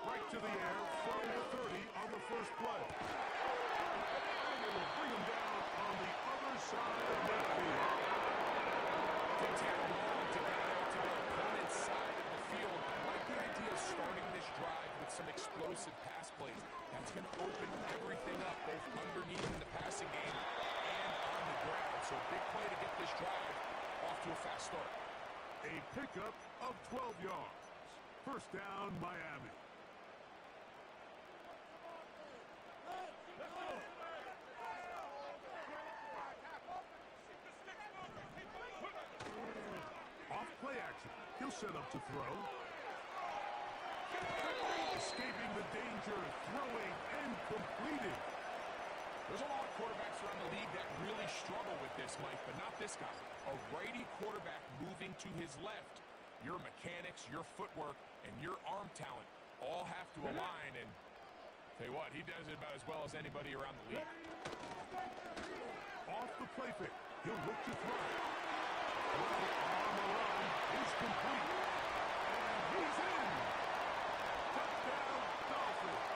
[SPEAKER 7] Right to the air from the 30 on the first play. And they will bring him down on the other side of midfield.
[SPEAKER 8] Takes how long to get out to their opponent's side of the field. I like the idea of starting this drive with some explosive pass plays. That's going to open everything up, both underneath in the passing game and on the ground. So a big play to get this drive off to a fast start.
[SPEAKER 7] A pickup of 12 yards. First down, Miami. Off play action. He'll set up to throw. Escaping the danger, throwing and completing.
[SPEAKER 8] There's a lot of quarterbacks around the league that really struggle with this, Mike, but not this guy. A righty quarterback moving to his left. Your mechanics, your footwork, and your arm talent all have to align, and tell you what, he does it about as well as anybody around the league.
[SPEAKER 7] Off the play fake. He'll look to throw. On the run is complete. And he's in. Touchdown, Dolphins.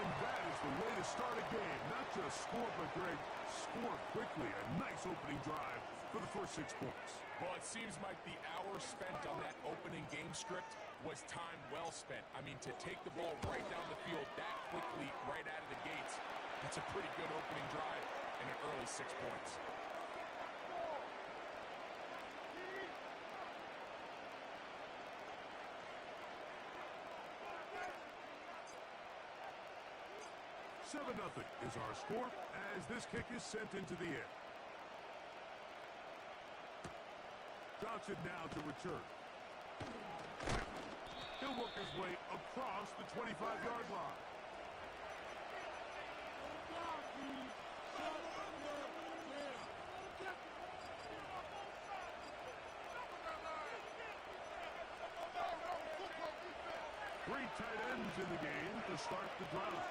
[SPEAKER 7] And that is the way to start a game. Not just score, but Greg, score quickly. A nice opening drive for the first 6 points.
[SPEAKER 8] Well, it seems like the hour spent on that opening game script was time well spent. I mean, to take the ball right down the field that quickly, right out of the gates, that's a pretty good opening drive and an early 6 points.
[SPEAKER 7] 7-0 is our score as this kick is sent into the air. Johnson now to return. He'll work his way across the 25-yard line. Three tight ends in the game to start the drive.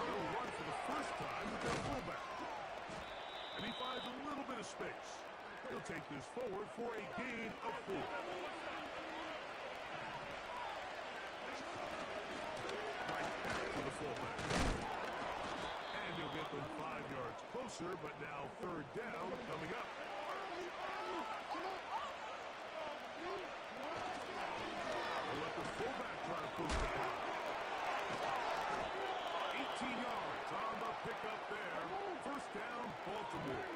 [SPEAKER 7] They'll run for the first time with their fullback. And he finds a little bit of space. He'll take this forward for a gain of 4. Right back to the fullback. And he'll get them 5 yards closer, but now 3rd down coming up. They'll let the fullback try to push the clock. 18 yards on the pickup there. 1st down, Baltimore.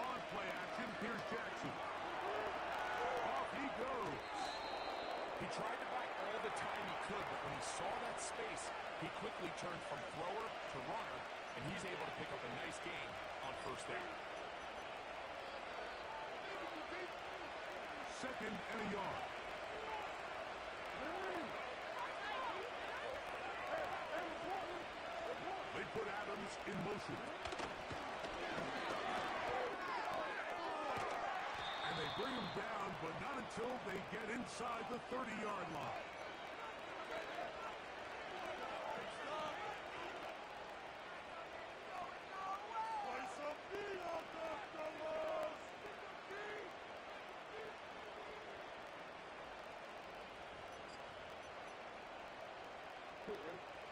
[SPEAKER 7] On play action, here's Jackson. Off he goes.
[SPEAKER 8] He tried to back all the time he could, but when he saw that space, he quickly turned from thrower to runner, and he's able to pick up a nice gain on 1st down.
[SPEAKER 7] 2nd and a yard. They put Adams in motion. And they bring him down, but not until they get inside the 30-yard line.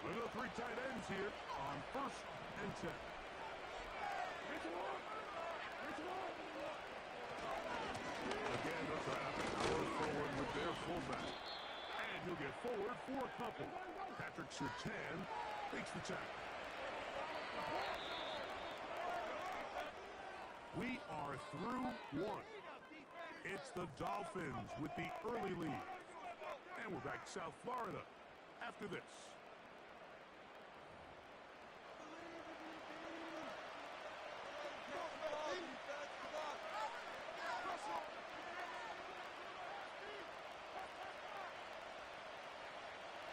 [SPEAKER 7] Little 3 tight ends here on 1st and 10. Again, the traffic goes forward with their fullback. And he'll get forward for a couple. Patrick Surtain takes the tackle. We are through 1. It's the Dolphins with the early lead. And we're back to South Florida after this.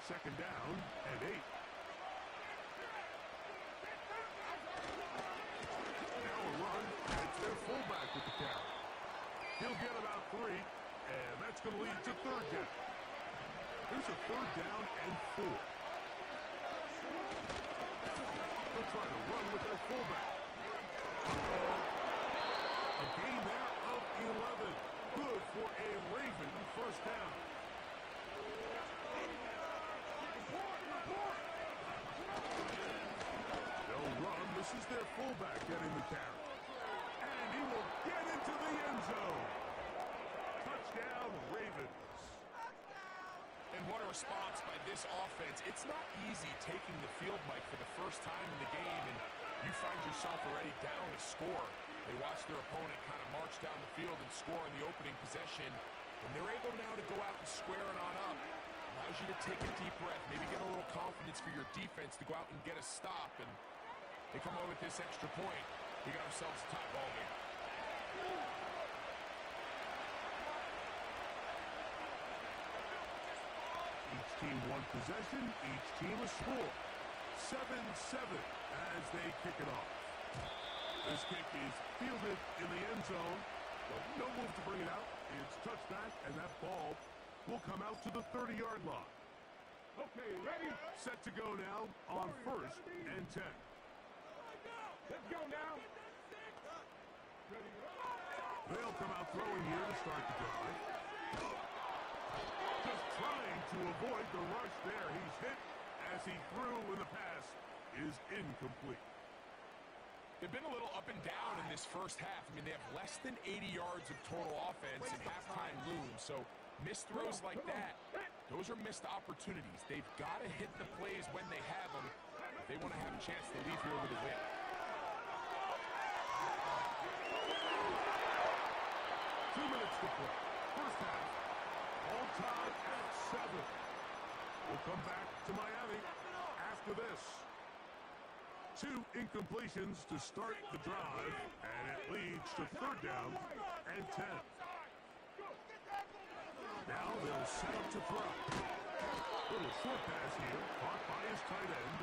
[SPEAKER 7] Second down and 8. Now a run, and it's their fullback with the carry. He'll get about 3, and that's going to lead to 3rd down. Here's a 3rd down and 4. They'll try to run with their fullback. A gain there of 11. Good for a Raven 1st down. They'll run. This is their fullback getting the carry. And he will get into the end zone. Touchdown, Ravens.
[SPEAKER 8] And what a response by this offense. It's not easy taking the field, Mike, for the first time in the game, and you find yourself already down a score. They watch their opponent kind of march down the field and score in the opening possession, and they're able now to go out and square it on up. Allows you to take a deep breath, maybe get a little confidence for your defense to go out and get a stop, and they come over with this extra point. We got ourselves a tie ball game.
[SPEAKER 7] Each team one possession, each team a score. 7-7 as they kick it off. This kick is fielded in the end zone, but no move to bring it out. It's touchback, and that ball will come out to the 30-yard line.
[SPEAKER 3] Okay, ready?
[SPEAKER 7] Set to go now on 1st and 10.
[SPEAKER 3] Let's go now.
[SPEAKER 7] They'll come out throwing here to start the drive. Just trying to avoid the rush there. He's hit as he threw, and the pass is incomplete.
[SPEAKER 8] They've been a little up and down in this first half. I mean, they have less than 80 yards of total offense and halftime looms. So missed throws like that, those are missed opportunities. They've got to hit the plays when they have them if they want to have a chance to leave here with a win.
[SPEAKER 7] 2 minutes to play. 1st first half. All tied at 7. We'll come back to Miami after this. 2 incompletions to start the drive, and it leads to third down and 10. Now they'll set up to throw. Little short pass here, caught by his tight end.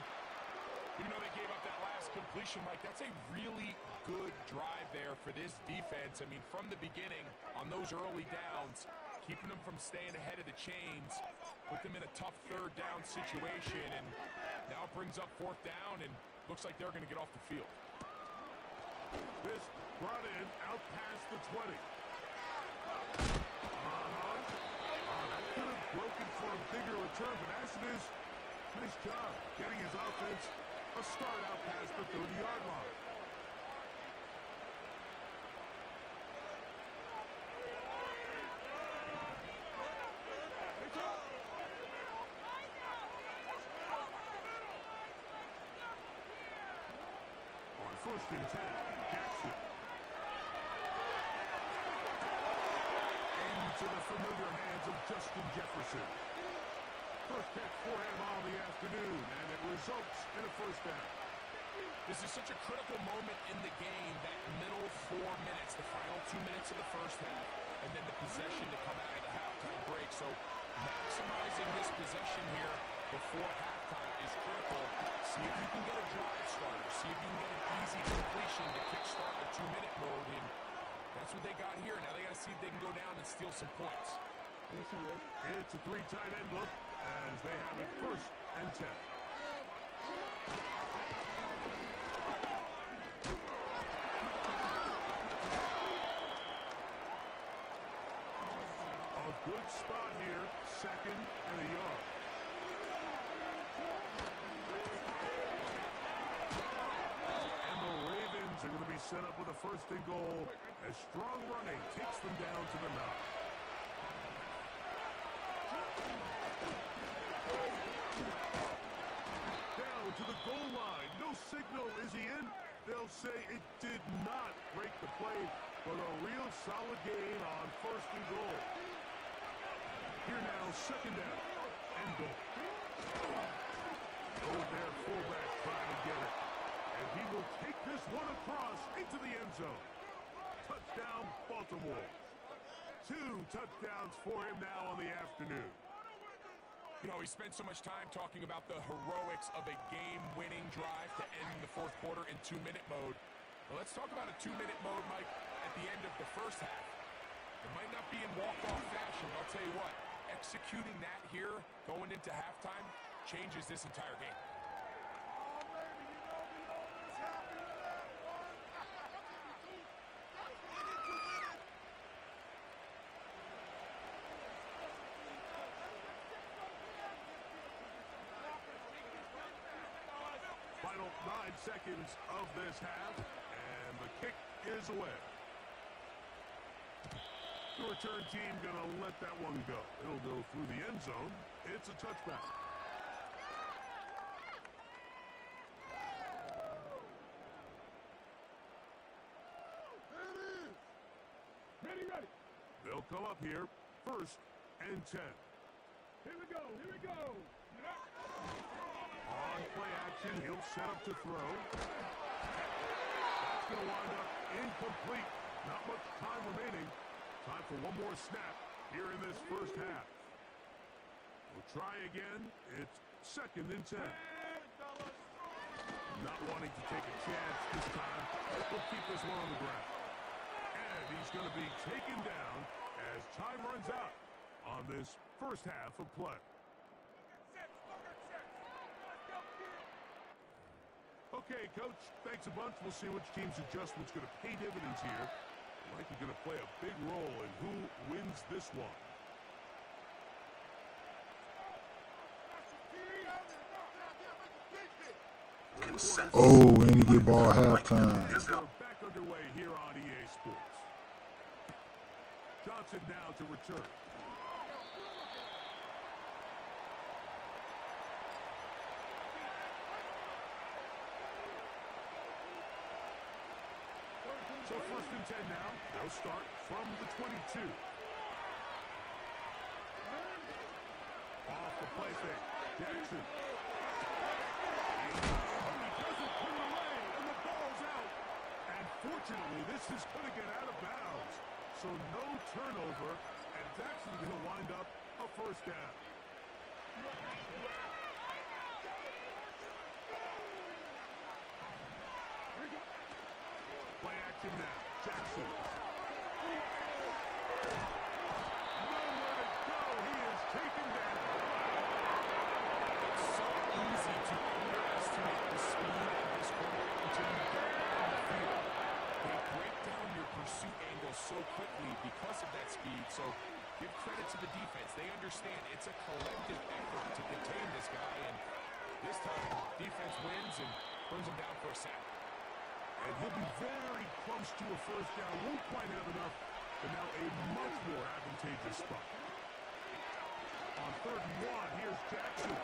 [SPEAKER 8] Even though they gave up that last completion, Mike, that's a really good drive there for this defense. I mean, from the beginning, on those early downs, keeping them from staying ahead of the chains, put them in a tough third down situation, and now it brings up fourth down, and looks like they're going to get off the field.
[SPEAKER 7] This brought in out past the 20. That could have broken for a bigger return, but as it is, nice job getting his offense a start out past the 30-yard line. On first and 10, Jackson. Into the familiar hands of Justin Jefferson. First catch for him on the afternoon, and it results in a first down.
[SPEAKER 8] This is such a critical moment in the game, that middle 4 minutes, the final 2 minutes of the first half, and then the possession to come out of the halftime break. So maximizing this possession here before halftime is critical. See if you can get a drive starter. See if you can get an easy completion to kickstart the 2-minute mode. And that's what they got here. Now they got to see if they can go down and steal some points.
[SPEAKER 7] It's a 3 tight end look as they have it first and 10. A good spot here, second and a yard. And the Ravens are going to be set up with a first and goal as strong running takes them down to the 9. Down to the goal line. No signal. Is he in? They'll say it did not break the play, but a real solid gain on first and goal. Here now, second down and goal. Oh, their fullback trying to get it. And he will take this one across into the end zone. Touchdown, Baltimore. 2 touchdowns for him now on the afternoon.
[SPEAKER 8] You know, we spent so much time talking about the heroics of a game-winning drive to end the fourth quarter in 2-minute mode. Well, let's talk about a 2-minute mode, Mike, at the end of the first half. It might not be in walk-off fashion, but I'll tell you what, executing that here, going into halftime, changes this entire game.
[SPEAKER 7] Final 9 seconds of this half, and the kick is away. The return team gonna let that one go. It'll go through the end zone. It's a touchback.
[SPEAKER 3] Ready, ready.
[SPEAKER 7] They'll come up here, first and 10.
[SPEAKER 3] Here we go, here we go.
[SPEAKER 7] On play action, he'll set up to throw. That's going to wind up incomplete. Not much time remaining. Time for one more snap here in this first half. We'll try again. It's second and 10. Not wanting to take a chance this time. We'll keep this one on the ground. And he's going to be taken down as time runs out on this first half of play. Okay, Coach, thanks a bunch. We'll see which team's adjustment's going to pay dividends here. Likely going to play a big role in who wins this one.
[SPEAKER 6] Oh, and he get ball halftime.
[SPEAKER 7] We're back underway here on EA Sports. Johnson now to return. So first and 10 now. They'll start from the 22. play fake. Jackson. He doesn't put it away, and the ball's out. And fortunately, this is going to get out of bounds. So no turnover, and it's actually going to wind up a first down. Play action now. Jackson. Nowhere to go. He is taken down.
[SPEAKER 8] It's so easy to underestimate the speed of this quarterback until you get on the field. They break down your pursuit angle so quickly because of that speed. So give credit to the defense. They understand it's a collective effort to contain this guy. And this time, defense wins and brings him down for a sack.
[SPEAKER 7] And he'll be very close to a first down. Won't quite have enough, but now a much more advantageous spot. On 3rd and 1, here's Jackson.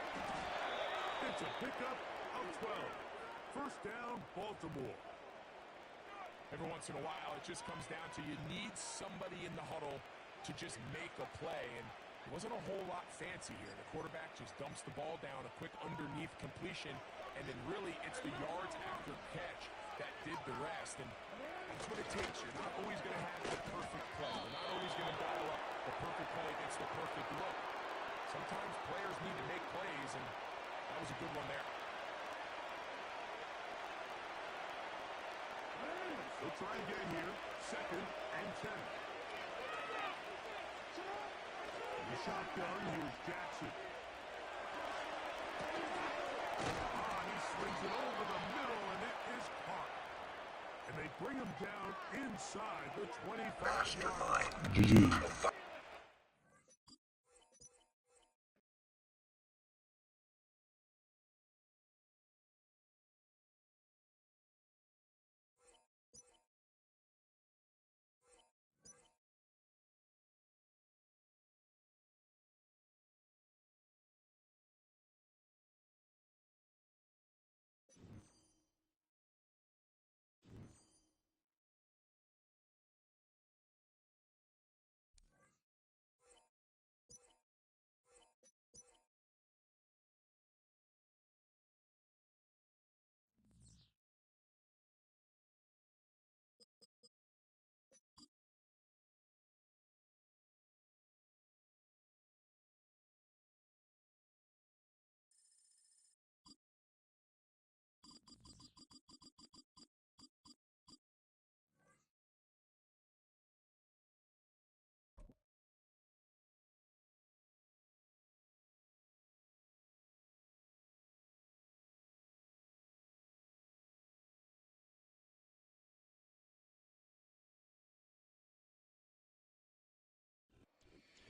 [SPEAKER 7] It's a pickup of 12. First down, Baltimore.
[SPEAKER 8] Every once in a while, it just comes down to you need somebody in the huddle to just make a play. And it wasn't a whole lot fancy here. The quarterback just dumps the ball down, a quick underneath completion, and then really it's the yards after catch that did the rest. And that's what it takes. You're not always going to have the perfect play. You're not always going to dial up the perfect play against the perfect look. Sometimes players need to make plays, and that was a good one there.
[SPEAKER 7] They'll try again here. 2nd and 10. The shotgun, here's Jackson. He slings it over the middle, and it is caught. And they bring him down inside the 25-yard line.
[SPEAKER 6] GG.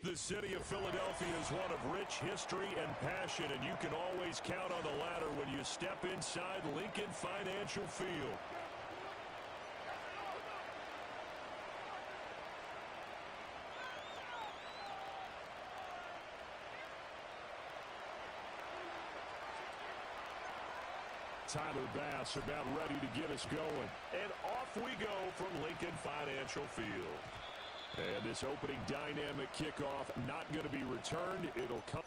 [SPEAKER 1] The city of Philadelphia is one of rich history and passion, and you can always count on the latter when you step inside Lincoln Financial Field. Tyler Bass about ready to get us going. And off we go from Lincoln Financial Field. And this opening dynamic kickoff not going to be returned. It'll come.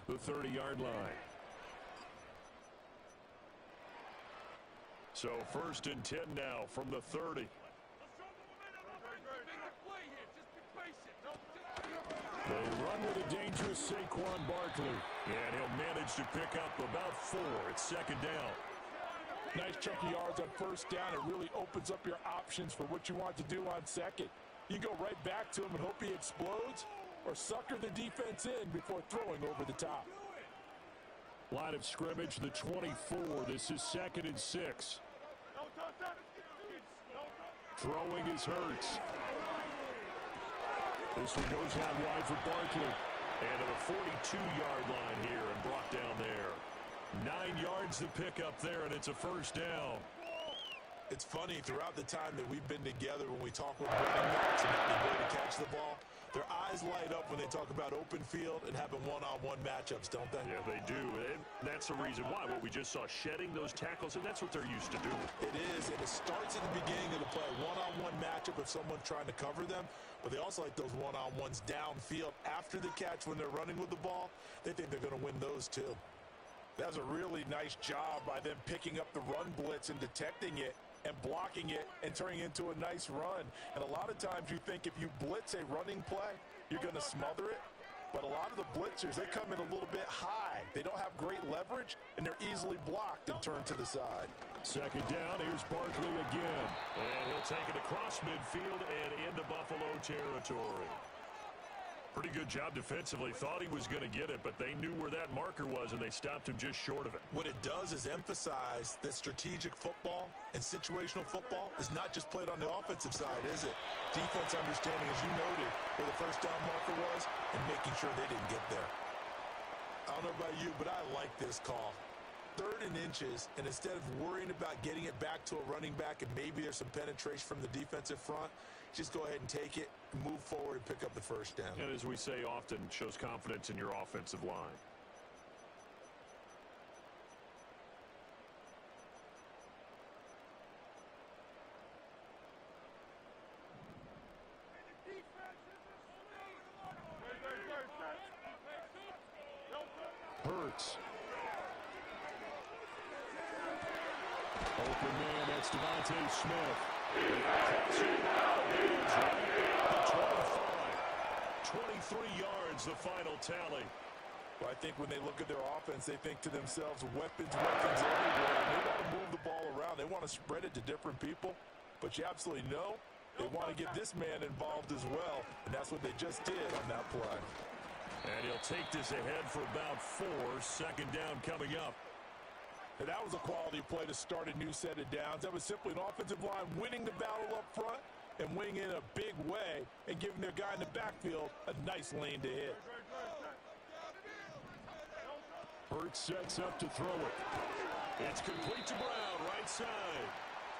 [SPEAKER 1] To the 30-yard line. So 1st and 10 now from the 30. They run with a dangerous Saquon Barkley, and he'll manage to pick up about 4. It's 2nd down.
[SPEAKER 9] Nice chunky yards on 1st down. It really opens up your options for what you want to do on 2nd. You go right back to him and hope he explodes, or sucker the defense in before throwing over the top.
[SPEAKER 1] Line of scrimmage, the 24. This is 2nd and 6. Throwing is Hurts. This one goes out wide for Barkley. And to the 42-yard line here and brought down there. 9 yards to pick up there, and it's a 1st down.
[SPEAKER 2] It's funny, throughout the time that we've been together when we talk with running backs and how they go to catch the ball, their Eyes light up when they talk about open field and having one-on-one matchups, don't they?
[SPEAKER 1] Yeah, they do. And that's the reason why. What we just saw, shedding those tackles, and that's what they're used to doing.
[SPEAKER 2] It is, and it starts at the beginning of the play. One-on-one matchup if someone's trying to cover them, but they also like those one-on-ones downfield after the catch when they're running with the ball. They think they're going to win those too. That was a really nice job by them picking up the run blitz and detecting it and blocking it and turning it into a nice run. And a lot of times you think if you blitz a running play, you're going to smother it. But a lot of the blitzers, they come in a little bit high. They don't have great leverage, and they're easily blocked and turned to the side.
[SPEAKER 1] Second down, here's Barkley again. And he'll take it across midfield and into Buffalo territory. Pretty good job defensively. Thought he was going to get it, but they knew where that marker was, and they stopped him just short of it.
[SPEAKER 2] What it does is emphasize that strategic football and situational football is not just played on the offensive side, is it? Defense understanding, as you noted, where the first down marker was and making sure they didn't get there. I don't know about you, but I like this call. 3rd and inches, and instead of worrying about getting it back to a running back and maybe there's some penetration from the defensive front, just go ahead and take it, move forward, and pick up the first down.
[SPEAKER 1] And as we say often, shows confidence in your offensive line. Hurts. Open man, that's Devontae Smith. 23 yards, the final tally.
[SPEAKER 2] Well, I think when they look at their offense, they think to themselves, weapons everywhere. They want to move the ball around. They want to spread it to different people. But you absolutely know they want to get this man involved as well, and that's what they just did on that play.
[SPEAKER 1] And he'll take this ahead for about 4. Second down coming up.
[SPEAKER 2] And that was a quality play to start a new set of downs. That was simply an offensive line winning the battle up front and winning in a big way and giving their guy in the backfield a nice lane to hit.
[SPEAKER 1] Hurts sets up to throw it. It's complete to Brown, right side.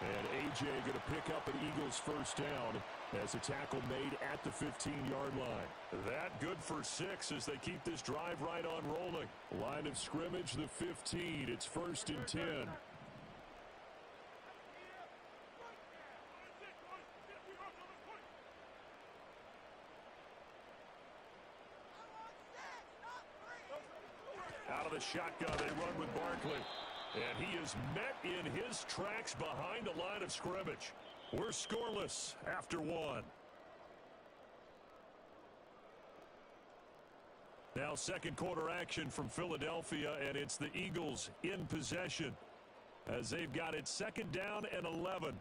[SPEAKER 1] And A.J. going to pick up an Eagles first down as a tackle made at the 15-yard line. That good for 6 as they keep this drive right on rolling. Line of scrimmage, the 15. It's 1st and 10. Out of the shotgun, they run with Barkley. And he is met in his tracks behind the line of scrimmage. We're scoreless after 1. Now second quarter action from Philadelphia, and it's the Eagles in possession as they've got it 2nd down and 11.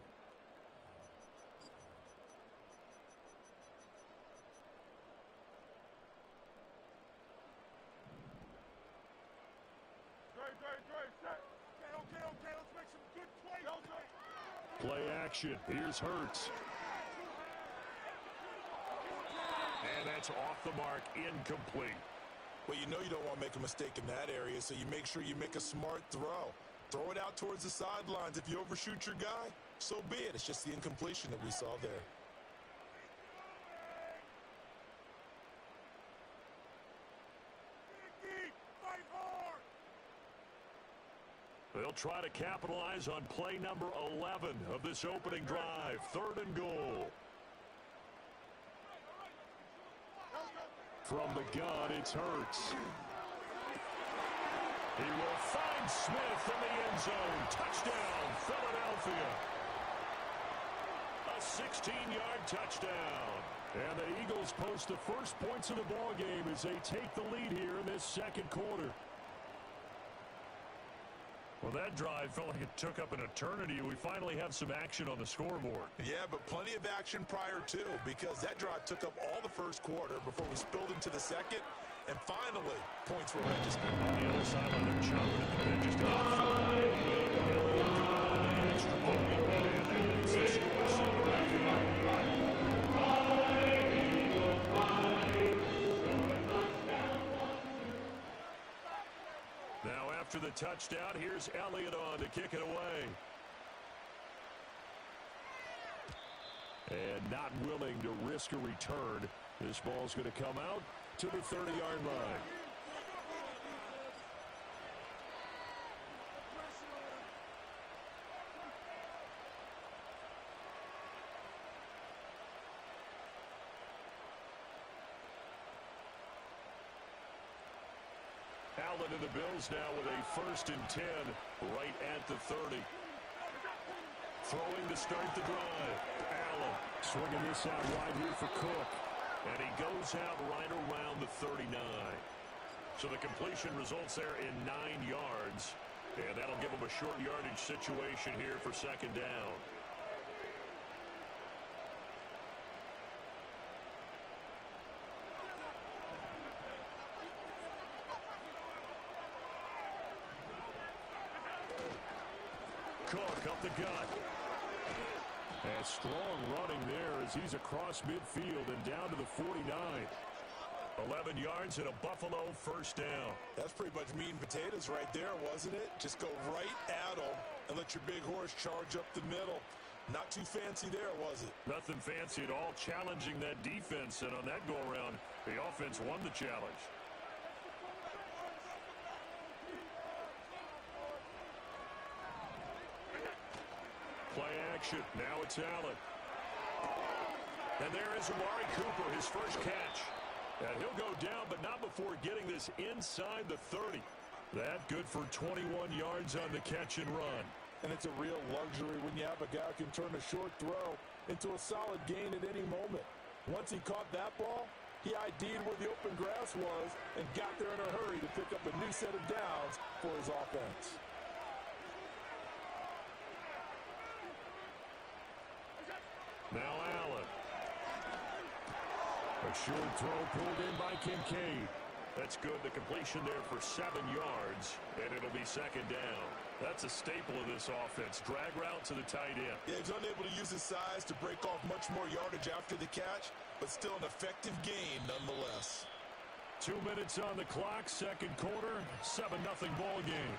[SPEAKER 1] Play action. Here's Hurts. And that's off the mark, incomplete.
[SPEAKER 2] Well, you know you don't want to make a mistake in that area, so you make sure you make a smart throw. Throw it out towards the sidelines. If you overshoot your guy, so be it. It's just the incompletion that we saw there.
[SPEAKER 1] They'll try to capitalize on play number 11 of this opening drive. 3rd and goal. From the gun, it's Hurts. He will find Smith in the end zone. Touchdown, Philadelphia. A 16-yard touchdown. And the Eagles post the first points of the ballgame as they take the lead here in this second quarter. Well, that drive felt like it took up an eternity. We finally have some action on the scoreboard.
[SPEAKER 2] Yeah, but plenty of action prior to, because that drive took up all the first quarter before we spilled into the second, and finally, points were registered.
[SPEAKER 1] On the other sideline, they're chopping at the bit just to get After the touchdown, here's Elliott on to kick it away. And not willing to risk a return. This ball's going to come out to the 30-yard line. Allen and the Bills now with a 1st and 10 right at the 30. Throwing to start the drive. Allen swinging this out wide here for Cook. And he goes out right around the 39. So the completion results there in 9 yards. And that'll give him a short yardage situation here for 2nd down. Cook up the gut. And strong running there as he's across midfield and down to the 49. 11 yards and a Buffalo 1st down.
[SPEAKER 2] That's pretty much meat and potatoes right there, wasn't it? Just go right at them and let your big horse charge up the middle. Not too fancy there, was it?
[SPEAKER 1] Nothing fancy at all, challenging that defense. And on that go-around, the offense won the challenge. Play action. Now it's Allen. And there is Amari Cooper, his first catch. And he'll go down, but not before getting this inside the 30. That good for 21 yards on the catch and run.
[SPEAKER 9] And it's a real luxury when you have a guy who can turn a short throw into a solid gain at any moment. Once he caught that ball, he ID'd where the open grass was and got there in a hurry to pick up a new set of downs for his offense.
[SPEAKER 1] Now Allen. A short throw pulled in by Kincaid. That's good. The completion there for 7 yards, and it'll be 2nd down. That's a staple of this offense. Drag route to the tight end.
[SPEAKER 2] Yeah, he's unable to use his size to break off much more yardage after the catch, but still an effective gain nonetheless.
[SPEAKER 1] 2 minutes on the clock, 2nd quarter, 7-0 ball game.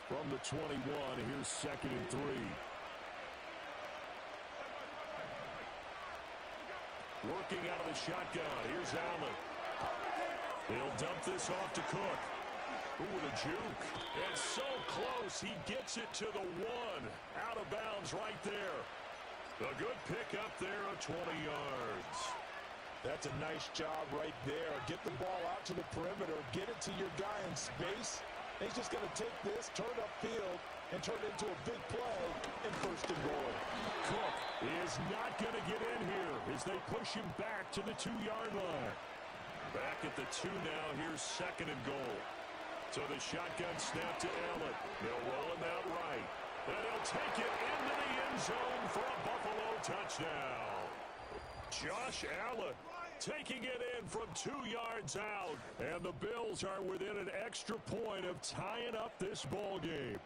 [SPEAKER 1] From the 21, here's 2nd and 3. Working out of the shotgun. Here's Allen. He'll dump this off to Cook. Ooh, with a juke. And so close, he gets it to the 1. Out of bounds right there. A good pickup there of 20 yards.
[SPEAKER 9] That's a nice job right there. Get the ball out to the perimeter. Get it to your guy in space. And he's just going to take this, turn upfield, and turn it into a big play in 1st and goal.
[SPEAKER 1] Cook is not going to get in here as they push him back to the 2-yard line. Back at the 2 now. Here's 2nd and goal. So the shotgun snap to Allen. They'll roll him out right. And he'll take it into the end zone for a Buffalo touchdown. Josh Allen taking it in from 2 yards out. And the Bills are within an extra point of tying up this ball game.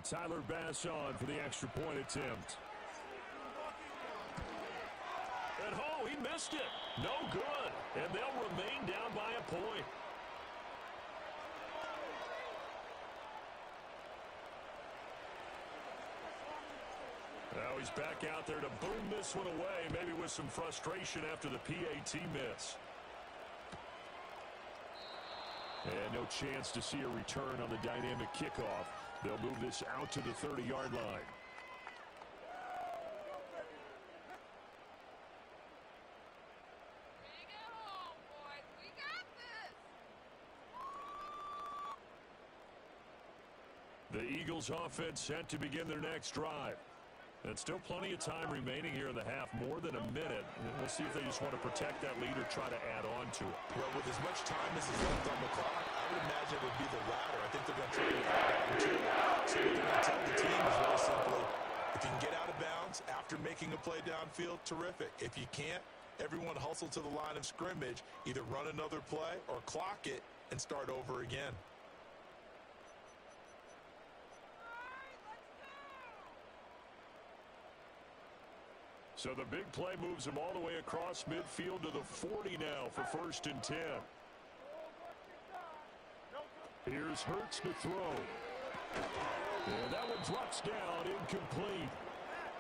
[SPEAKER 1] Tyler Bass on for the extra point attempt. And he missed it. No good. And they'll remain down by a point. Now he's back out there to boom this one away, maybe with some frustration after the PAT miss. And no chance to see a return on the dynamic kickoff. They'll move this out to the 30-yard line.
[SPEAKER 10] Bring it home, boys. We got this.
[SPEAKER 1] The Eagles offense set to begin their next drive. And still plenty of time remaining here in the half, more than a minute. And we'll see if they just want to protect that lead or try to add on to it.
[SPEAKER 2] Well, with as much time as is left on the clock, I would imagine it would be the latter. I think they're going to try to add on to it. So what they're going to tell the team is very simply, if you can get out of bounds after making a play downfield, terrific. If you can't, everyone hustle to the line of scrimmage, either run another play or clock it and start over again.
[SPEAKER 1] So the big play moves him all the way across midfield to the 40 now for 1st and 10. Here's Hurts to throw. And that one drops down, incomplete.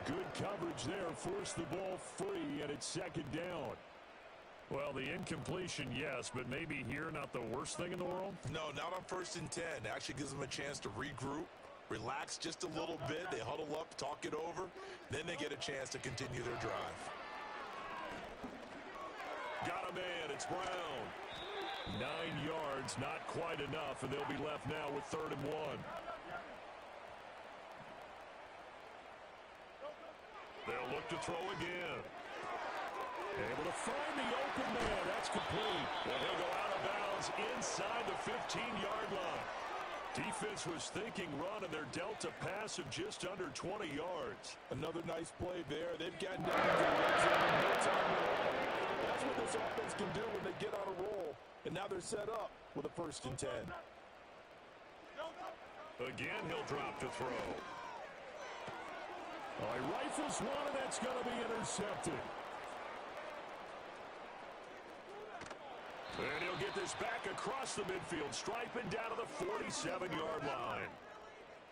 [SPEAKER 1] Good coverage there, forced the ball free, and it's second down. Well, the incompletion, yes, but maybe here not the worst thing in the world?
[SPEAKER 2] No, not on 1st and 10. Actually gives them a chance to regroup, relax just a little bit. They huddle up, talk it over. Then they get a chance to continue their drive.
[SPEAKER 1] Got a man. It's Brown. 9 yards, not quite enough, and they'll be left now with 3rd and 1. They'll look to throw again. Able to find the open man. That's complete. And he'll go out of bounds inside the 15-yard line. Defense was thinking run, and they're dealt a pass of just under 20 yards.
[SPEAKER 9] Another nice play there. They've gotten down to the red zone in no time at all. That's what this offense can do when they get on a roll. And now they're set up with a 1st and 10.
[SPEAKER 1] Again, he'll drop to throw. Oh, he rifles one, and that's going to be intercepted. And he'll get this back across the midfield stripe and down to the 47-yard line.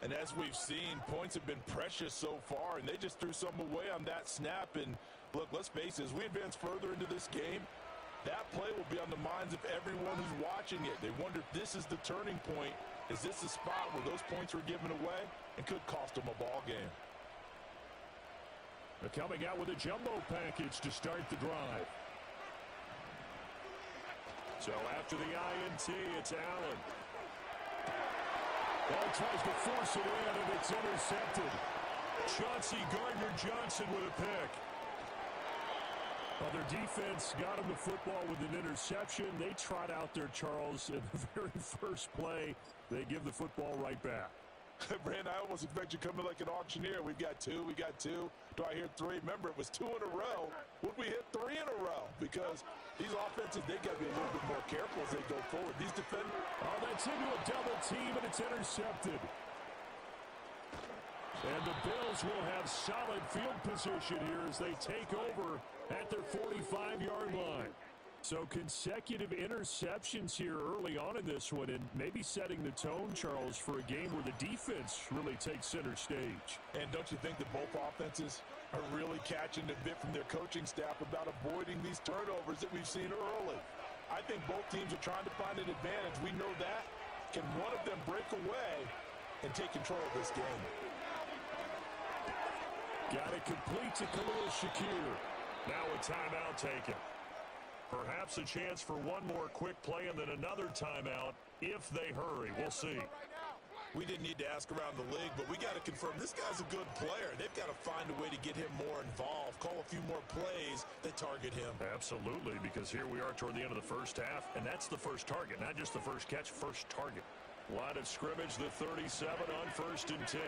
[SPEAKER 9] And as we've seen, points have been precious so far, and they just threw some away on that snap. And look, let's face it, as we advance further into this game, that play will be on the minds of everyone who's watching it. They wonder if this is the turning point. Is this the spot where those points were given away and could cost them a ball game?
[SPEAKER 1] They're coming out with a jumbo package to start the drive. So after the INT, it's Allen. Ball tries to force it in, and it's intercepted. Chauncey Gardner-Johnson with a pick. Well, their defense got him the football with an interception. They trot out there, Charles, in the very first play. They give the football right back.
[SPEAKER 9] Brand, I almost expect you to come in like an auctioneer. We got two. Do I hear 3? Remember, it was 2 in a row. Would we hit 3 in a row? Because these offenses, they got to be a little bit more careful as they go forward. These defenders.
[SPEAKER 1] Oh, that's into a double team, and it's intercepted. And the Bills will have solid field position here as they take over at their 45-yard line. So consecutive interceptions here early on in this one, and maybe setting the tone, Charles, for a game where the defense really takes center stage.
[SPEAKER 9] And don't you think that both offenses are really catching the bit from their coaching staff about avoiding these turnovers that we've seen early? I think both teams are trying to find an advantage. We know that. Can one of them break away and take control of this game?
[SPEAKER 1] Got it complete to Khalil Shakir. Now a timeout taken. Perhaps a chance for one more quick play and then another timeout if they hurry. We'll see.
[SPEAKER 2] We didn't need to ask around the league, but we got to confirm this guy's a good player. They've got to find a way to get him more involved, call a few more plays that target him.
[SPEAKER 1] Absolutely, because here we are toward the end of the first half, and that's the first target, not just the first catch, first target. Line of scrimmage, the 37 on 1st and 10.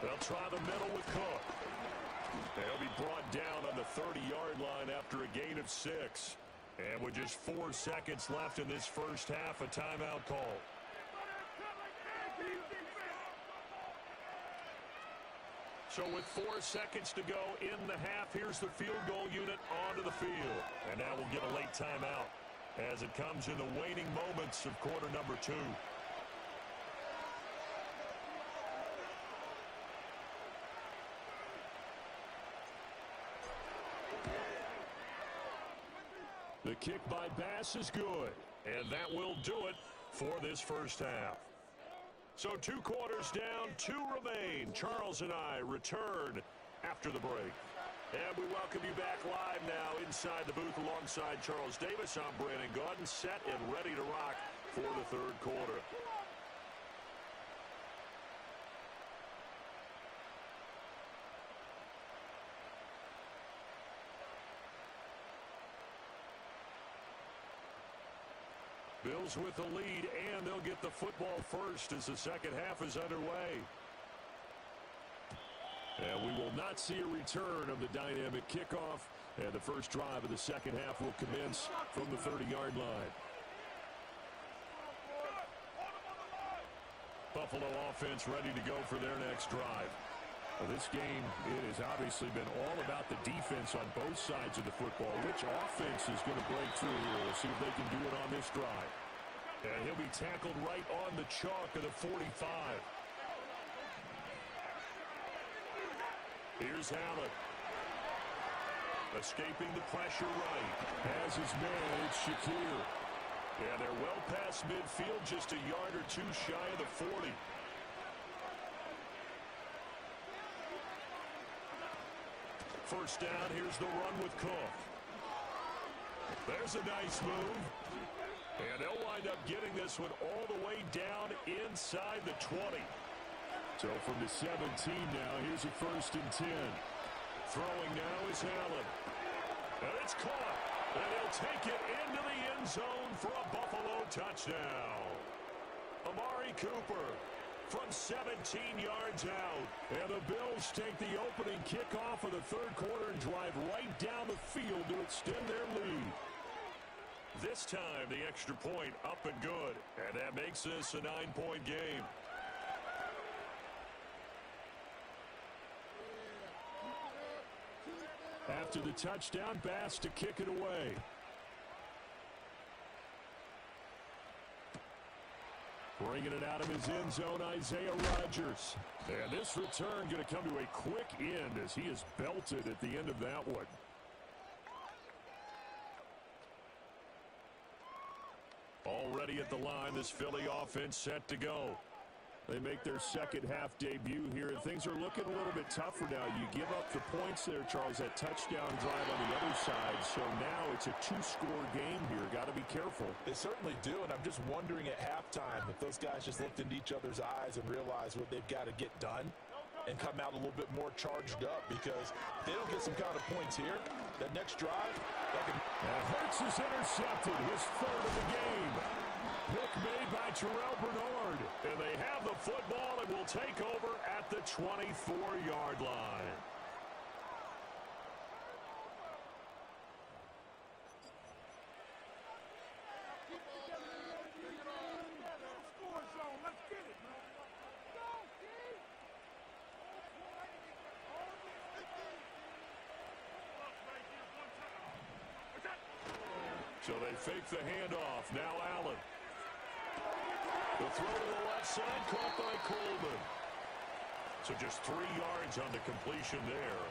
[SPEAKER 1] They'll try the middle with Cook. They'll be brought down on the 30-yard line after a gain of 6. And with just 4 seconds left in this first half, a timeout call. So with 4 seconds to go in the half, here's the field goal unit onto the field. And now we'll get a late timeout as it comes in the waning moments of quarter number 2. The kick by Bass is good, and that will do it for this first half. So 2 quarters down, 2 remain. Charles and I return after the break. And we welcome you back live now inside the booth alongside Charles Davis. I'm Brandon Gaudin, set and ready to rock for the 3rd quarter. Bills with the lead, and they'll get the football first as the second half is underway. And we will not see a return of the dynamic kickoff, and the first drive of the second half will commence from the 30-yard line. Buffalo offense ready to go for their next drive. Well, this game, it has obviously been all about the defense on both sides of the football. Which offense is going to break through here? We'll see if they can do it on this drive. And he'll be tackled right on the chalk of the 45. Here's Allen. Escaping the pressure right. Has his man, it's Shakir. And they're well past midfield, just a yard or two shy of the 40. First down, here's the run with Cook. There's a nice move. And they'll wind up getting this one all the way down inside the 20. So from the 17 now, here's a 1st and 10. Throwing now is Allen. And it's caught. And he'll take it into the end zone for a Buffalo touchdown. Amari Cooper from 17 yards out. And the Bills take the opening kickoff of the 3rd quarter and drive right down the field to extend their lead. This time, the extra point up and good. And that makes this a 9-point game. After the touchdown, Bass to kick it away. Bringing it out of his end zone, Isaiah Rodgers. And this return going to come to a quick end as he is belted at the end of that one. Already at the line, this Philly offense set to go. They make their second half debut here, and things are looking a little bit tougher now. You give up the points there, Charles, that touchdown drive on the other side. So now it's a 2-score game here. Got to be careful.
[SPEAKER 9] They certainly do, and I'm just wondering at halftime if those guys just looked into each other's eyes and realized what they've got to get done and come out a little bit more charged up, because if they don't get some kind of points here, that next drive, that can...
[SPEAKER 1] Hurts is intercepted, his 3rd of the game. Pick made by Terrell Bernard. And they have the football and will take over at the 24-yard line. So they fake the handoff. Now Allen. The throw to the left side, caught by Coleman. So just 3 yards on the completion there.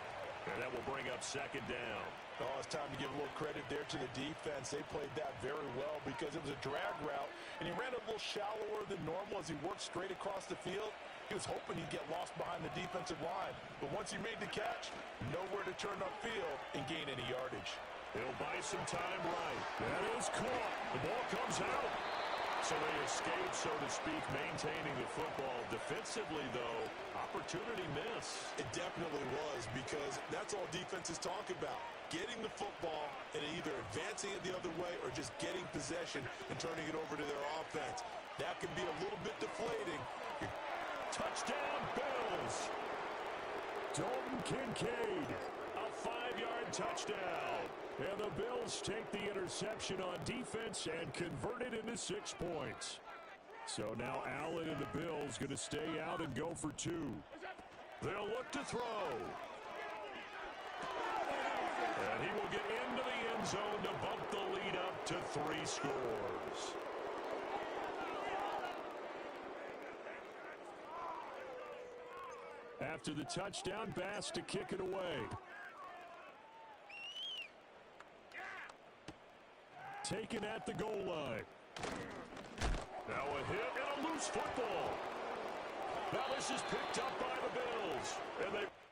[SPEAKER 1] And that will bring up 2nd down.
[SPEAKER 9] Oh, it's time to give a little credit there to the defense. They played that very well because it was a drag route, and he ran a little shallower than normal as he worked straight across the field. He was hoping he'd get lost behind the defensive line. But once he made the catch, nowhere to turn upfield and gain any yardage.
[SPEAKER 1] He'll buy some time right. That is caught. The ball comes out. So they escape, so to speak, maintaining the football. Defensively, though, opportunity miss.
[SPEAKER 2] It definitely was, because that's all defenses talk about. Getting the football and either advancing it the other way or just getting possession and turning it over to their offense. That can be a little bit deflating.
[SPEAKER 1] Touchdown, Bills. Dalton Kincaid, a 5-yard touchdown. And the Bills take the interception on defense and convert it into 6 points. So now Allen and the Bills going to stay out and go for 2. They'll look to throw. And he will get into the end zone to bump the lead up to 3 scores. After the touchdown, Bass to kick it away. Taken at the goal line. Now a hit and a loose football. Now this is picked up by the Bills. And they...